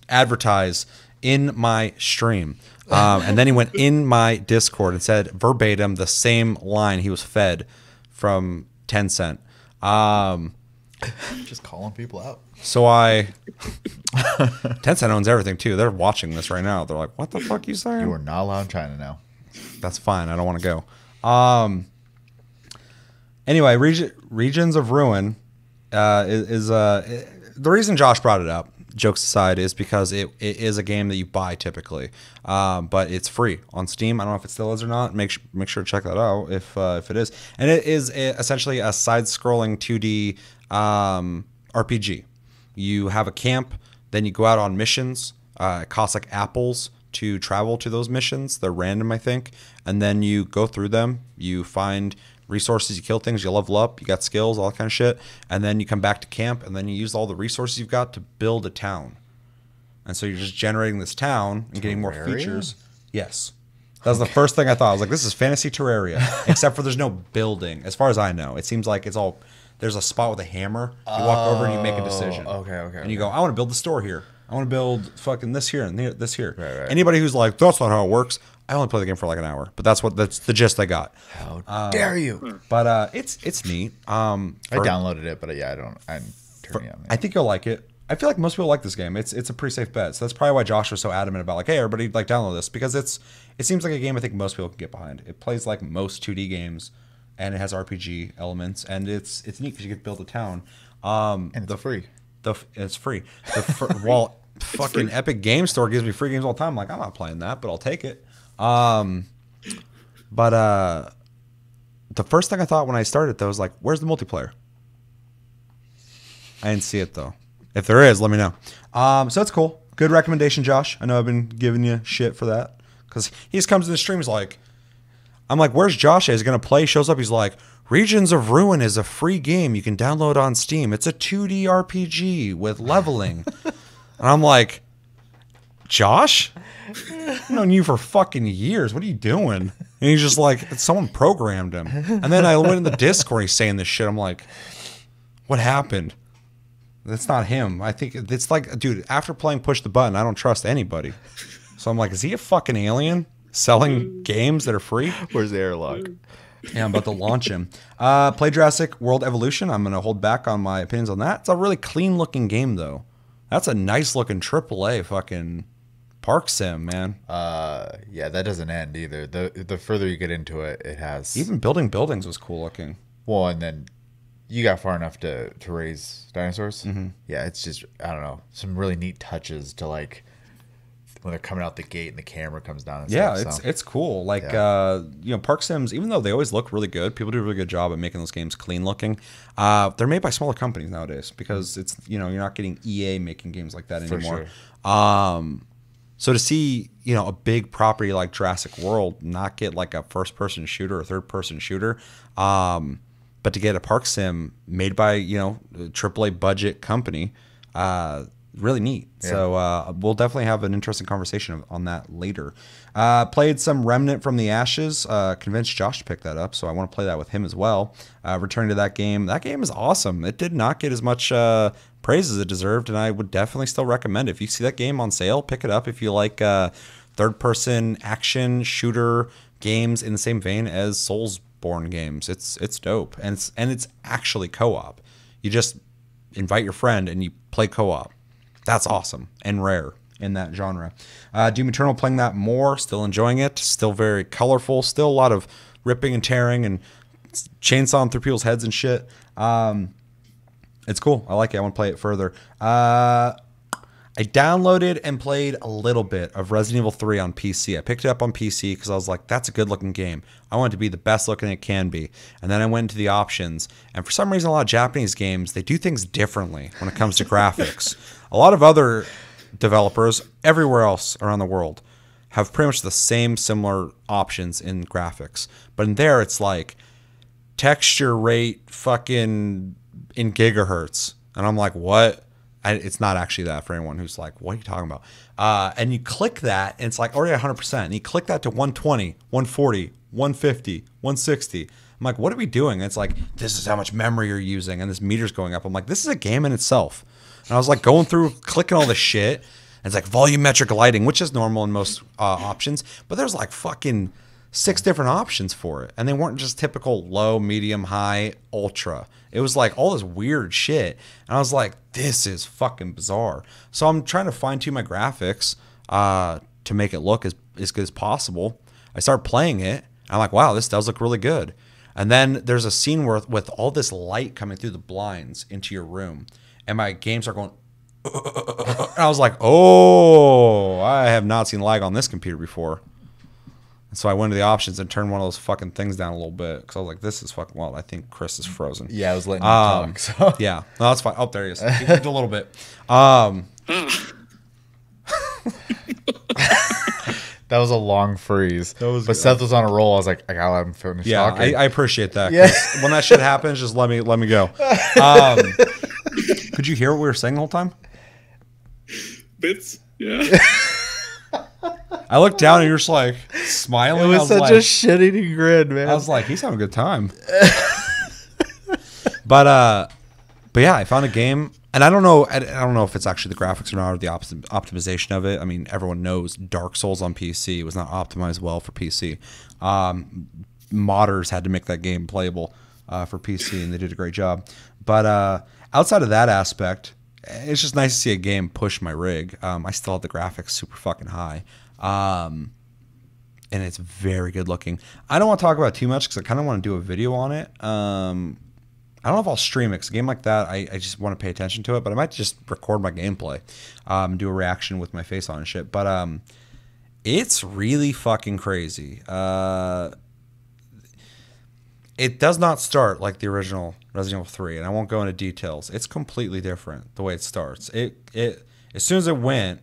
advertise in my stream. And then he went in my Discord and said verbatim the same line he was fed from Tencent. Just calling people out. So Tencent owns everything too. They're watching this right now. They're like, what the fuck you saying? You are not allowed in China now. That's fine. I don't want to go. Anyway, Regions of Ruin is the reason Josh brought it up, jokes aside, is because it is a game that you buy typically, but it's free on Steam. I don't know if it still is or not. Make sure to check that out if it is. And it is essentially a side-scrolling 2D RPG. You have a camp, then you go out on missions. It costs like apples to travel to those missions. They're random, I think, and then you go through them. You find resources, you kill things, you level up, you got skills, all that kind of shit, and then you come back to camp, and then you use all the resources you've got to build a town. And so you're just generating this town and getting more features. Yes. That was the first thing I thought. I was like, this is fantasy Terraria, except for there's no building. As far as I know, it seems like it's all, there's a spot with a hammer. You walk over and you make a decision. Okay. And you go, I want to build the store here. I want to build fucking this here and this here. Right. Anybody who's like, that's not how it works, I only play the game for like an hour, but that's the gist I got. How dare you? But it's neat. I downloaded it, but yeah, I didn't turn it on. I think you'll like it. I feel like most people like this game. It's a pretty safe bet. So that's probably why Josh was so adamant about like, hey, everybody like download this, because it seems like a game I think most people can get behind. It plays like most 2D games, and it has RPG elements, and it's neat because you get to build a town. And it's free. It's free. Well, fucking free. Epic Game Store gives me free games all the time. I'm like, I'm not playing that, but I'll take it. But the first thing I thought when I started though was like, where's the multiplayer? I didn't see it though. If there is, let me know. So it's cool. Good recommendation, Josh. I know I've been giving you shit for that because he just comes to the stream. He's like, I'm like, where's Josh? He's gonna play. Shows up. He's like, Regions of Ruin is a free game you can download on Steam. It's a 2D RPG with leveling. And I'm like, Josh? I've known you for fucking years. What are you doing? And he's just like, someone programmed him. And then I went in the Discord, he's saying this shit. I'm like, what happened? That's not him. I think it's like, dude, after playing Push the Button, I don't trust anybody. So I'm like, is he a fucking alien selling games that are free? Where's the airlock? Yeah, I'm about to launch him. Play Jurassic World Evolution. I'm going to hold back on my opinions on that. It's a really clean looking game, though. That's a nice looking AAA fucking park sim, man. Yeah, that doesn't end either. The further you get into it, it has Even building buildings was cool looking. well, and then you got far enough to raise dinosaurs. Yeah, it's just I don't know, some really neat touches to like when they're coming out the gate and the camera comes down. And Yeah, stuff, so. it's cool. Like park sims, even though they always look really good, people do a really good job at making those games clean looking. They're made by smaller companies nowadays because it's you're not getting EA making games like that anymore. Sure. So to see a big property like Jurassic World not get like a first person shooter or third person shooter, but to get a park sim made by a AAA budget company, really neat. Yeah. So we'll definitely have an interesting conversation on that later. Played some Remnant from the Ashes. Convinced Josh to pick that up, so I want to play that with him as well. Returning to that game. That game is awesome. It did not get as much praise as it deserved, and I would definitely still recommend it. If you see that game on sale, pick it up. If you like third-person action shooter games in the same vein as Soulsborne games, it's dope, and it's actually co-op. You just invite your friend and you play co-op. That's awesome and rare in that genre. Doom Eternal, playing that more, still enjoying it, still very colorful, still a lot of ripping and tearing and chainsawing through people's heads and shit. It's cool. I like it. I want to play it further. I downloaded and played a little bit of Resident Evil 3 on PC. I picked it up on PC because I was like, that's a good looking game. I want it to be the best looking it can be. And then I went into the options. And for some reason, a lot of Japanese games, they do things differently when it comes to graphics. A lot of other developers everywhere else around the world have pretty much the same similar options in graphics. But in there, it's like texture rate fucking in gigahertz. And I'm like, what? It's not actually that for anyone who's like, what are you talking about? And you click that, and it's like already 100%. And you click that to 120, 140, 150, 160. I'm like, what are we doing? And it's like, this is how much memory you're using, and this meter's going up. I'm like, this is a game in itself. And I was like going through, clicking all this shit. And it's like volumetric lighting, which is normal in most options. But there's like fucking 6 different options for it. And they weren't just typical low, medium, high, ultra. It was like all this weird shit. And I was like, this is fucking bizarre. So I'm trying to fine tune my graphics to make it look as good as possible. I start playing it. And I'm like, wow, this does look really good. And then there's a scene with all this light coming through the blinds into your room. And my games are going, and I was like, oh, I have not seen lag on this computer before. And so I went to the options and turned one of those fucking things down a little bit because I was like, this is fucking wild. I think Chris is frozen. Yeah, I was letting you talk. So. Yeah, no, that's fine. Oh, there he is. He moved a little bit. That was a long freeze. But Seth was on a roll. I was like, I gotta let him finish talking. I appreciate that. Yeah. When that shit happens, just let me go. Could you hear what we were saying the whole time? Bits? Yeah. I looked down and you're just like smiling. It was such a shit-eating grin, man. I was like, he's having a good time. But yeah, I found a game, and I don't know if it's actually the graphics or not, or the optimization of it. I mean, everyone knows Dark Souls on PC was not optimized well for PC. Modders had to make that game playable for PC, and they did a great job. But outside of that aspect, it's just nice to see a game push my rig. I still have the graphics super fucking high. And it's very good looking. I don't want to talk about it too much because I kind of want to do a video on it. I don't know if I'll stream it because a game like that, I just want to pay attention to it, but I might just record my gameplay and do a reaction with my face on and shit. But it's really fucking crazy. It does not start like the original Resident Evil 3, and I won't go into details. It's completely different the way it starts. It as soon as it went,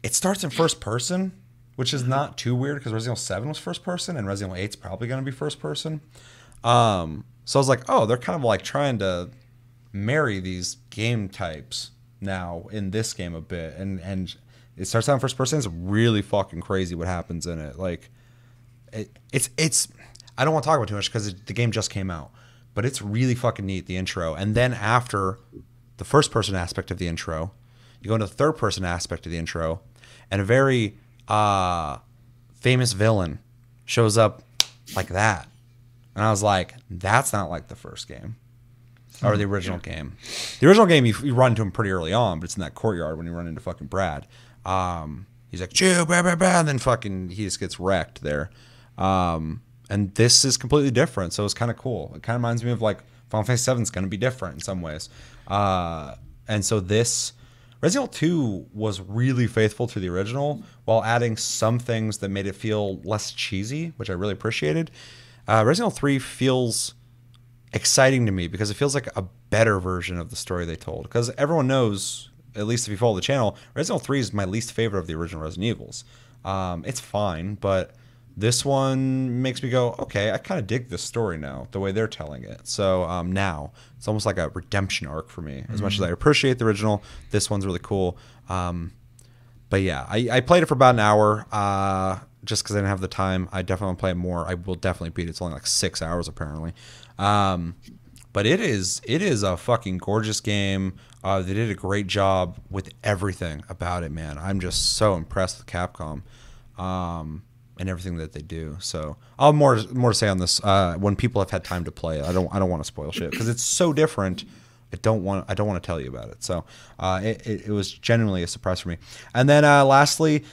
it starts in first person, which is not too weird because Resident Evil 7 was first person, and Resident Evil 8 is probably going to be first person. So I was like, oh, they're kind of like trying to marry these game types now in this game a bit, and it starts out in first person. It's really fucking crazy what happens in it. Like, it's I don't want to talk about too much because the game just came out, but it's really fucking neat, the intro. And then after the first person aspect of the intro, you go into the third person aspect of the intro, and a very famous villain shows up like that. And I was like, that's not like the first game. Or the original game. The original game, you run into him pretty early on, but it's in that courtyard when you run into fucking Brad. He's like, chew, blah, blah, blah, and then fucking he just gets wrecked there. And this is completely different, so it's kind of cool. It kind of reminds me of like Final Fantasy VII is going to be different in some ways. And so this Resident Evil 2 was really faithful to the original while adding some things that made it feel less cheesy, which I really appreciated. Resident Evil 3 feels exciting to me because it feels like a better version of the story they told. Because everyone knows, at least if you follow the channel, Resident Evil 3 is my least favorite of the original Resident Evils. It's fine, but this one makes me go, okay, I kind of dig this story now, the way they're telling it. So now it's almost like a redemption arc for me. As much as I appreciate the original, this one's really cool. But yeah, I played it for about an hour just because I didn't have the time. I definitely want to play it more. I will definitely beat it. It's only like 6 hours apparently. But it is a fucking gorgeous game. They did a great job with everything about it, man. I'm just so impressed with Capcom and everything that they do. So I'll have more to say on this when people have had time to play it. I don't want to spoil shit because it's so different. I don't want to tell you about it. So it was genuinely a surprise for me. And then lastly,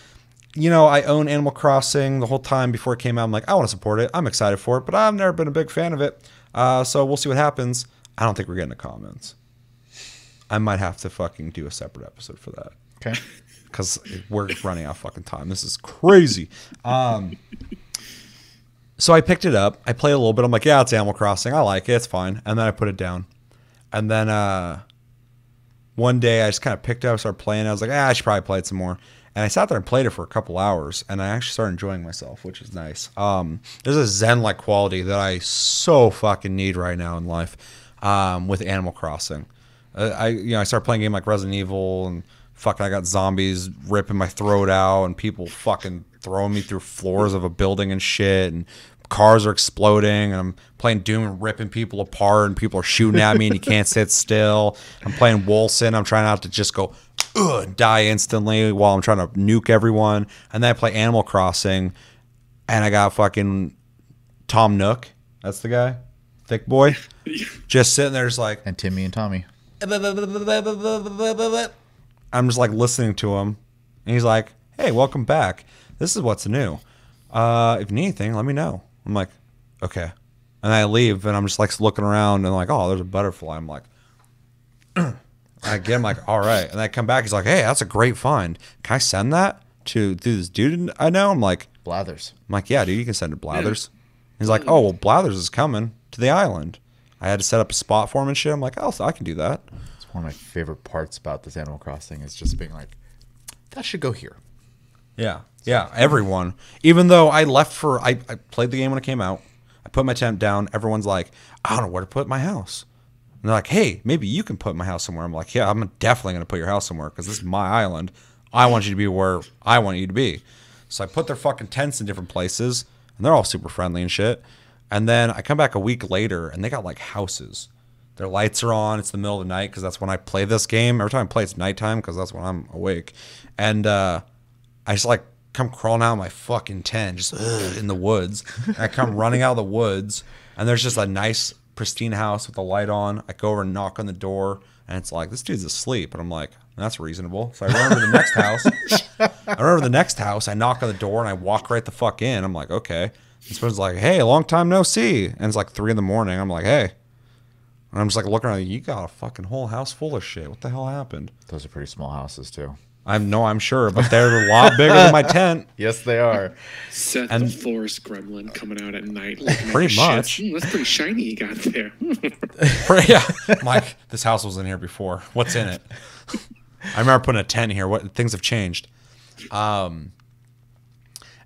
you know, I own Animal Crossing the whole time before it came out. I'm like, I want to support it. I'm excited for it, but I've never been a big fan of it. So we'll see what happens. I don't think we're getting the comments. I might have to fucking do a separate episode for that. Okay. Because we're running out of fucking time. This is crazy. So I picked it up. I played a little bit. I'm like, yeah, it's Animal Crossing. I like it. It's fine. And then I put it down. And then one day I just kind of picked it up, started playing. I was like, I should probably play it some more. And I sat there and played it for a couple hours, and I actually started enjoying myself, which is nice. There's a zen-like quality that I so fucking need right now in life with Animal Crossing. I started playing a game like Resident Evil, and fucking I got zombies ripping my throat out, and people fucking throwing me through floors of a building and shit, and cars are exploding, and I'm playing Doom and ripping people apart, and people are shooting at me, and you can't sit still. I'm playing Wolcen. I'm trying not to just go die instantly while I'm trying to nuke everyone. And then I play Animal Crossing, and I got fucking Tom Nook. That's the guy, thick boy, just sitting there, just like, And Timmy and Tommy. I'm just like listening to him, and he's like, "Hey, welcome back. This is what's new. If you need anything, let me know." I'm like, "Okay," and I leave, and I'm just like looking around, and like, "Oh, there's a butterfly." I'm like. I get him like, all right. And I come back. He's like, hey, that's a great find. Can I send that to this dude I know? I'm like, Blathers. yeah, dude, you can send it to Blathers. He's like, oh, well, Blathers is coming to the island. I had to set up a spot for him and shit. I'm like, oh, I can do that. It's one of my favorite parts about this Animal Crossing is just being like, that should go here. Yeah. Yeah. Everyone. Even though I played the game when it came out. I put my tent down. Everyone's like, I don't know where to put my house. And they're like, hey, maybe you can put my house somewhere. I'm like, yeah, I'm definitely going to put your house somewhere because this is my island. I want you to be where I want you to be. So I put their fucking tents in different places, and they're all super friendly and shit. And then I come back a week later, and they got like houses. Their lights are on. It's the middle of the night because that's when I play this game. Every time I play, it's nighttime because that's when I'm awake. And I just like come crawling out of my fucking tent just in the woods. And I come running out of the woods, and there's just a nice pristine house with the light on. I go over and knock on the door, and it's like, this dude's asleep. And I'm like, that's reasonable. So I run over to the next house. I knock on the door, and I walk right the fuck in. I'm like, okay. This person's like, hey, long time no see. And it's like 3 a.m. I'm like, hey. And I'm just like looking around, you got a fucking whole house full of shit. What the hell happened? Those are pretty small houses, too. I'm sure, but they're a lot bigger than my tent. Yes, they are. Seth, the forest gremlin coming out at night. Pretty much. That's pretty shiny you got there. Yeah. I'm like, this house was in here before. What's in it? I remember putting a tent here. What things have changed. And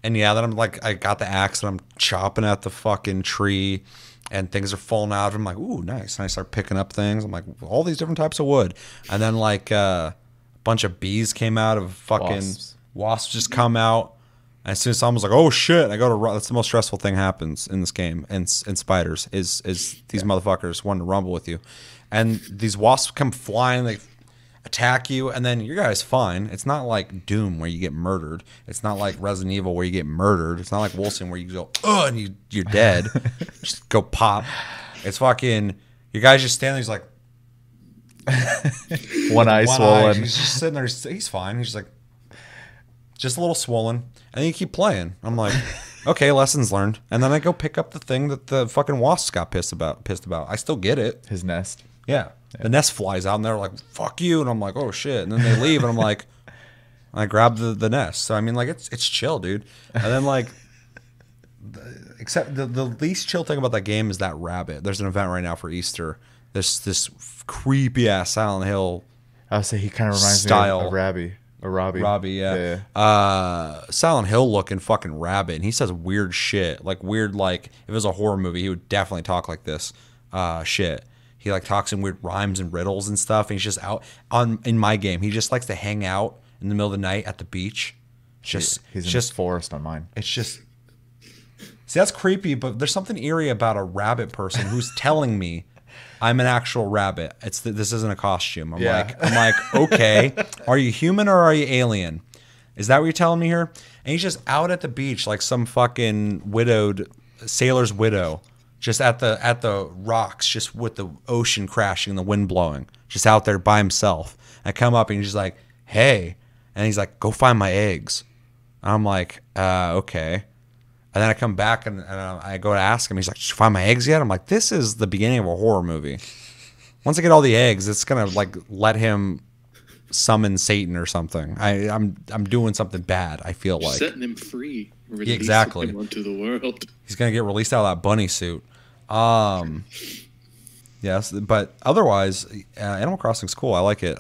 yeah, then I'm like, I got the axe and I'm chopping at the fucking tree, and things are falling out. I'm like, ooh, nice. And I start picking up things. I'm like, all these different types of wood. And then like bunch of bees came out of fucking wasps just come out. As soon as someone's like, "Oh shit," I go to run. That's the most stressful thing happens in this game. And spiders is these motherfuckers wanting to rumble with you, and these wasps come flying. They attack you, and then your guy's fine. It's not like Doom where you get murdered. It's not like Resident Evil where you get murdered. It's not like Wolfenstein where you go, "Oh," and you're dead. Just go pop. It's fucking your guy's just standing there. He's like one eye swollen. He's just sitting there. He's fine. He's just like just a little swollen. And then you keep playing. I'm like, okay, lessons learned. And then I go pick up the thing that the fucking wasps got pissed about. I still get it. His nest. Yeah. The nest flies out and they're like, fuck you. And I'm like, oh shit. And then they leave and I'm like, I grab the nest. So I mean, like, it's chill, dude. And then like, except the least chill thing about that game is that rabbit. There's an event right now for Easter. This creepy ass Silent Hill. I would say he kind of reminds me of Robbie. Robbie, yeah. Silent Hill looking fucking rabbit, and he says weird shit, like weird, like if it was a horror movie, he would definitely talk like this, shit. He like talks in weird rhymes and riddles and stuff. And he's just out in my game. He just likes to hang out in the middle of the night at the beach. He's in the forest on mine. It's just see that's creepy, but there's something eerie about a rabbit person who's telling me I'm an actual rabbit. This isn't a costume. I'm like, okay, are you human or are you alien? Is that what you're telling me here? And he's just out at the beach like some fucking widowed sailor's widow, just at the rocks, just with the ocean crashing and the wind blowing, just out there by himself. I come up and he's just like, hey, and he's like, go find my eggs. And I'm like, okay. And then I come back and I go to ask him. He's like, did you find my eggs yet? I'm like, this is the beginning of a horror movie. Once I get all the eggs, it's going to like let him summon Satan or something. I'm doing something bad, I feel like. Setting him free. Yeah, exactly. Him onto the world. He's going to get released out of that bunny suit. Yes, but otherwise, Animal Crossing's cool. I like it.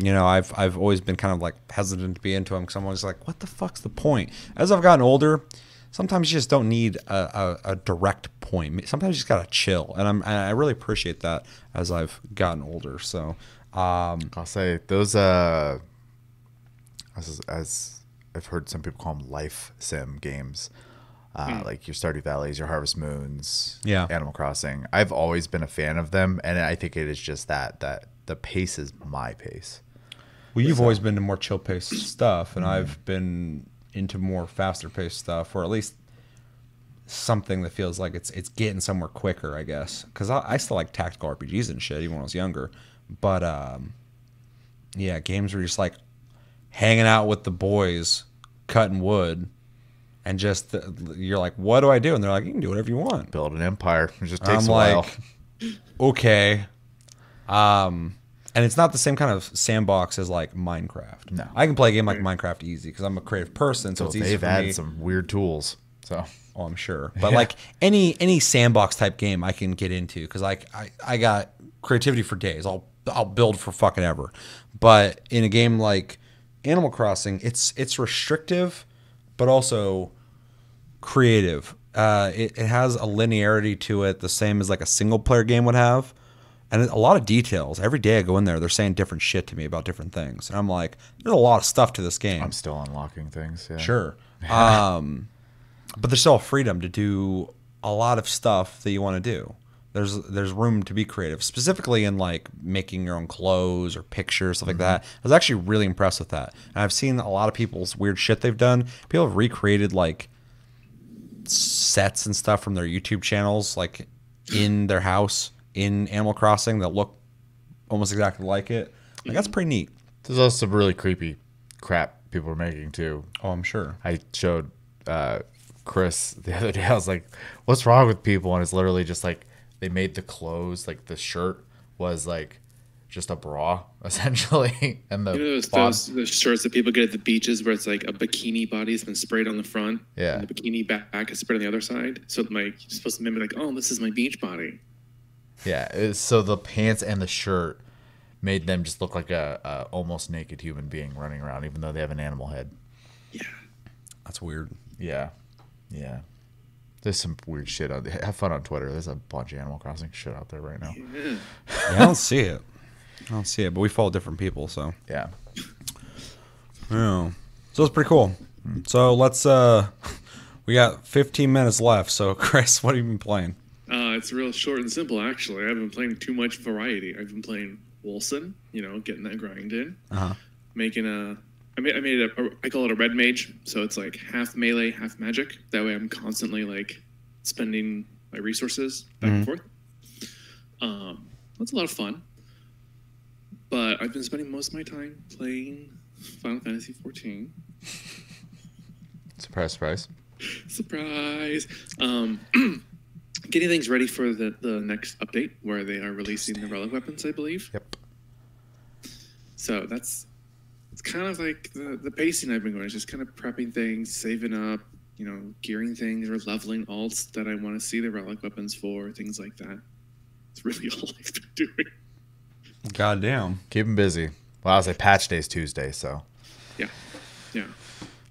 You know, I've always been kind of like hesitant to be into them because I'm always like, what the fuck's the point? As I've gotten older, sometimes you just don't need a direct point. Sometimes you just gotta chill, and I really appreciate that as I've gotten older. So I'll say those as I've heard some people call them life sim games, like your Stardew Valleys, your Harvest Moons, Animal Crossing. I've always been a fan of them, and I think it is just that the pace is my pace. Well, you've always been to more chill-paced stuff, and I've been into more faster-paced stuff, or at least something that feels like it's getting somewhere quicker, I guess. Because I still like tactical RPGs and shit, even when I was younger. But, yeah, games where you're just like hanging out with the boys, cutting wood, and just you're like, what do I do? And they're like, you can do whatever you want. Build an empire. It just takes a while. Okay. And it's not the same kind of sandbox as like Minecraft. No, I can play a game like Minecraft easy because I'm a creative person, so it's easy for me. They've added some weird tools, so I'm sure. But like any sandbox type game, I can get into because like I got creativity for days. I'll build for fucking ever. But in a game like Animal Crossing, it's restrictive, but also creative. It has a linearity to it, the same as like a single player game would have. And a lot of details. Every day I go in there, they're saying different shit to me about different things. And I'm like, there's a lot of stuff to this game. I'm still unlocking things, yeah. Sure. But there's still a freedom to do a lot of stuff that you want to do. There's room to be creative, specifically in like making your own clothes or pictures, stuff like that. I was actually really impressed with that. And I've seen a lot of people's weird shit they've done. People have recreated like sets and stuff from their YouTube channels, like in their house. In Animal Crossing that look almost exactly like it. Like, that's pretty neat. There's also some really creepy crap people are making too. Oh, I'm sure. I showed Chris the other day. I was like, what's wrong with people? And it's literally just like they made the clothes, like the shirt was like just a bra essentially. And those shirts that people get at the beaches where it's like a bikini body's been sprayed on the front. Yeah. And the bikini back is sprayed on the other side. So like you're supposed to mimic like, oh, this is my beach body. Yeah, so the pants and the shirt made them just look like a almost naked human being running around, even though they have an animal head. Yeah, that's weird. Yeah. There's some weird shit out there. Have fun on Twitter. There's a bunch of Animal Crossing shit out there right now. Yeah, I don't see it, but we follow different people, so yeah. So it's pretty cool. So let's we got 15 minutes left. So Chris, what have you been playing? It's real short and simple, actually. I haven't been playing too much variety. I've been playing Wolcen, getting that grind in. Making I call it a red mage, so it's like half melee, half magic. That way I'm constantly like spending my resources back and forth. That's a lot of fun. But I've been spending most of my time playing Final Fantasy XIV. Surprise, surprise. Surprise. Getting things ready for the next update where they are releasing the relic weapons, I believe. Yep. So it's kind of like the pacing I've been going. It's just kind of prepping things, saving up, gearing things or leveling alts that I want to see the relic weapons for, things like that. It's really all I've been doing. Goddamn. Keep him busy. Well, I was like patch day's Tuesday, so. Yeah.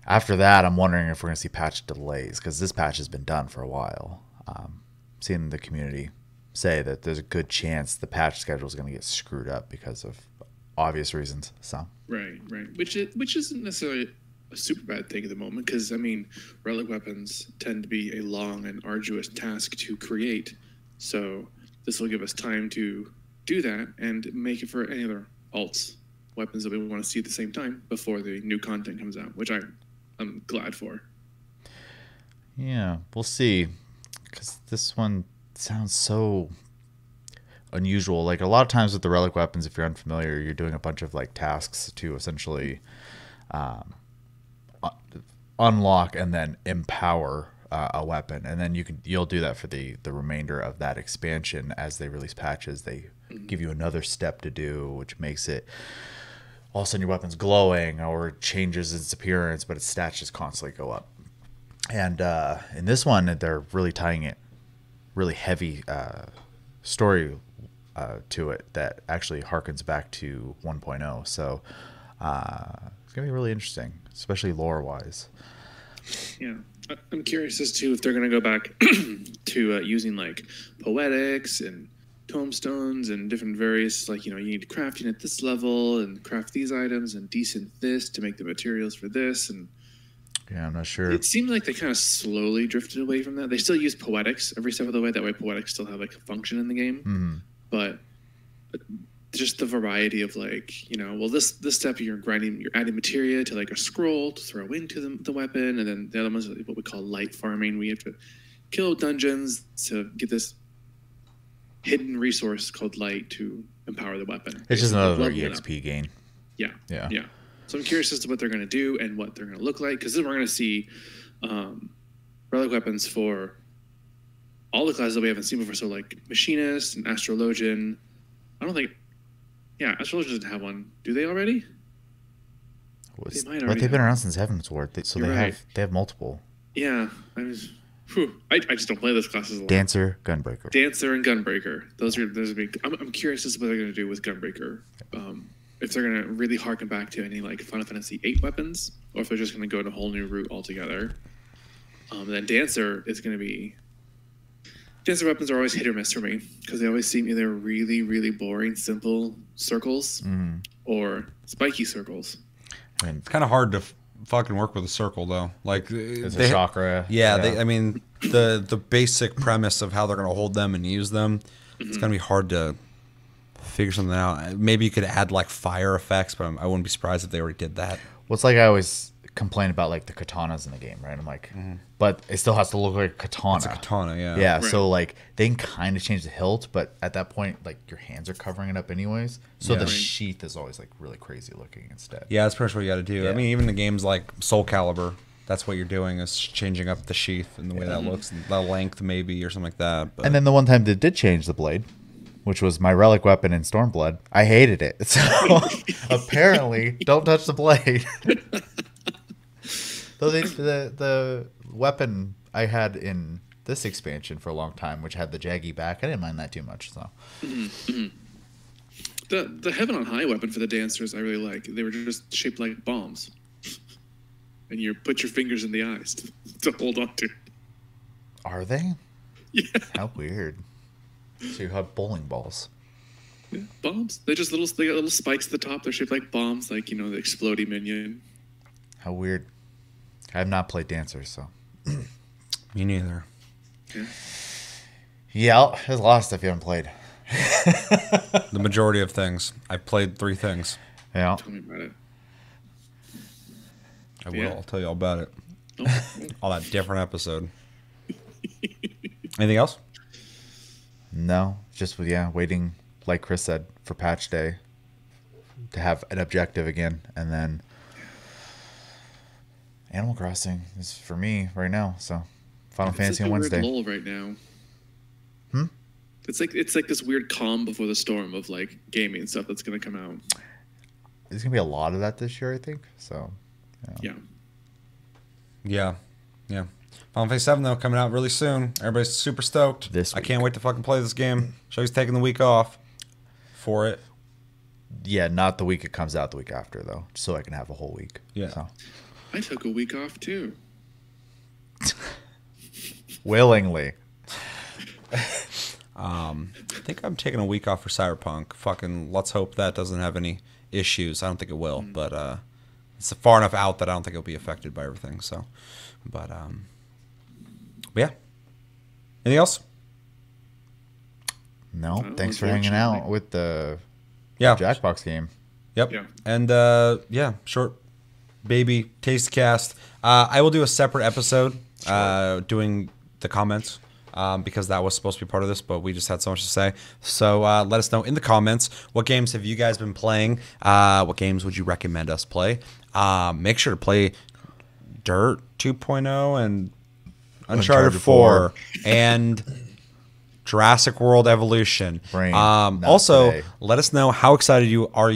After that, I'm wondering if we're going to see patch delays, because this patch has been done for a while. Seeing the community say that there's a good chance the patch schedule is going to get screwed up because of obvious reasons. So. Right. Which isn't necessarily a super bad thing at the moment, because, relic weapons tend to be a long and arduous task to create. So this will give us time to do that and make it for any other alts weapons that we want to see at the same time before the new content comes out, which I'm glad for. Yeah, we'll see, because this one sounds so unusual. Like a lot of times with the relic weapons, if you're unfamiliar, you're doing a bunch of like tasks to essentially unlock and then empower a weapon, and then you'll do that for the remainder of that expansion. As they release patches, they give you another step to do, which makes it all of a sudden your weapon's glowing or changes its appearance, but its stats just constantly go up. And in this one, they're really tying it really heavy story to it that actually harkens back to 1.0. So it's gonna be really interesting, especially lore wise. Yeah, I'm curious as to if they're going to go back to using like poetics and tomestones and different various, like, you need crafting at this level and craft these items and decent this to make the materials for this. And yeah, I'm not sure. It seemed like they kind of slowly drifted away from that. They still use poetics every step of the way. That way poetics still have like a function in the game. But just the variety of like, this step you're adding materia to like a scroll to throw into the weapon, and then the other ones are what we call light farming. We have to kill dungeons to get this hidden resource called light to empower the weapon. It's just another EXP gain. Yeah. So I'm curious as to what they're going to do and what they're going to look like, because then we're going to see relic weapons for all the classes that we haven't seen before. So like machinist and astrologian. I don't think. Yeah, Astrologian doesn't have one. Do they already? They might already. But they've been around since Heavensward, so they have multiple. Yeah, I just don't play those classes a lot. Dancer, Gunbreaker. Dancer and Gunbreaker. Those are big. I'm curious as to what they're going to do with Gunbreaker. If they're going to really harken back to any like Final Fantasy VIII weapons, or if they're just going to go in a whole new route altogether. And then Dancer is going to be. Dancer weapons are always hit or miss for me, because they always seem either really, really boring, simple circles or spiky circles. It's kind of hard to fucking work with a circle, though. Like it's a chakra. Yeah. The basic premise of how they're going to hold them and use them, it's going to be hard to figure something out. Maybe you could add like fire effects, but I wouldn't be surprised if they already did that. Well, it's like I always complain about like the katanas in the game, right? I'm like, but it still has to look like a katana. It's a katana, yeah. Yeah, right. So like they can kind of change the hilt, but at that point, like your hands are covering it up anyways. So the sheath is always like really crazy looking instead. Yeah, that's pretty much what you got to do. Yeah. Even the games like Soul Calibur, that's what you're doing, is changing up the sheath and the way that looks, and the length maybe, or something like that. But. And then the one time they did change the blade, which was my relic weapon in Stormblood, I hated it. So apparently, don't touch the blade. Though the weapon I had in this expansion for a long time, which had the jaggy back, I didn't mind that too much. So the Heaven on High weapon for the dancers I really like. They were just shaped like bombs, and you put your fingers in the eyes to hold on to. Are they? Yeah. How weird. So you have bowling balls. Yeah, bombs. They got little spikes at the top. They're shaped like bombs, like the exploding minion. How weird. I have not played Dancers, so. Me neither. Yeah, there's a lot of stuff you haven't played. The majority of things. I've played 3 things. Yeah. Tell me about it. I will. Yeah. I'll tell you all about it. Oh, All that different episode. Anything else? No, just waiting, like Chris said, for patch day to have an objective again, and then Animal Crossing is for me right now. So Final Fantasy on Wednesday. Weird lull right now. It's like this weird calm before the storm of like gaming and stuff that's gonna come out. There's gonna be a lot of that this year, I think. So Yeah. Yeah. Final Fantasy VII, though, coming out really soon. Everybody's super stoked. I can't wait to fucking play this game. Showy's taking the week off for it. yeah, not the week it comes out, the week after though, so I can have a whole week. Yeah. So. I took a week off too. Willingly. I think I'm taking a week off for Cyberpunk. Fucking let's hope that doesn't have any issues. I don't think it will, but it's far enough out that I don't think it'll be affected by everything. So, but yeah. Anything else? No, thanks for hanging out with the Jackbox game. Yep. Yeah. And short baby taste cast. I will do a separate episode doing the comments. Because that was supposed to be part of this, but we just had so much to say. So let us know in the comments, what games have you guys been playing? What games would you recommend us play? Make sure to play Dirt 2.0 and Uncharted 4 and Jurassic World Evolution. Also, today. let us know how excited you are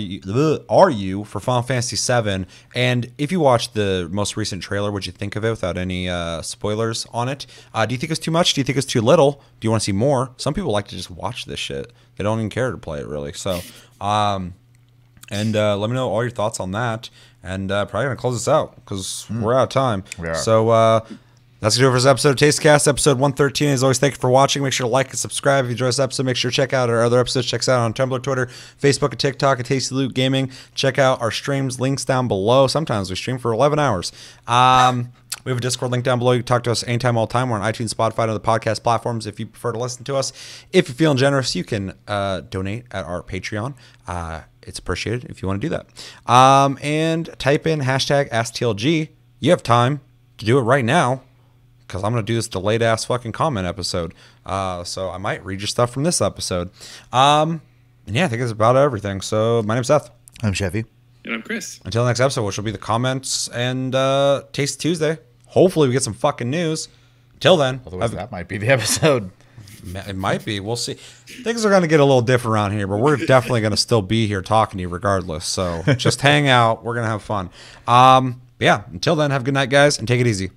for Final Fantasy VII, and if you watched the most recent trailer, what'd you think of it without any spoilers on it? Do you think it's too much? Do you think it's too little? Do you want to see more? Some people like to just watch this shit. They don't even care to play it really. So, let me know all your thoughts on that, and probably gonna close this out because we're out of time. We are. So. That's going to do it for this episode of Tastecast, episode 113. As always, thank you for watching. Make sure to like and subscribe if you enjoyed this episode. Make sure to check out our other episodes. Check us out on Tumblr, Twitter, Facebook, and TikTok at Tasty Loot Gaming. Check out our streams, links down below. Sometimes we stream for 11 hours. We have a Discord link down below. You can talk to us anytime, all the time. We're on iTunes, Spotify, and other podcast platforms if you prefer to listen to us. If you're feeling generous, you can donate at our Patreon. It's appreciated if you want to do that. And type in hashtag AskTLG. You have time to do it right now, because I'm going to do this delayed ass fucking comment episode. So I might read your stuff from this episode. And yeah, I think that's about everything. So my name's Seth. I'm Chevy. And I'm Chris. Until next episode, which will be the comments and Taste Tuesday. Hopefully we get some fucking news. Till then. Otherwise, that might be the episode. It might be. We'll see. Things are going to get a little different around here, but we're definitely going to still be here talking to you regardless. So just hang out. We're going to have fun. Yeah, until then, have a good night, guys, and take it easy.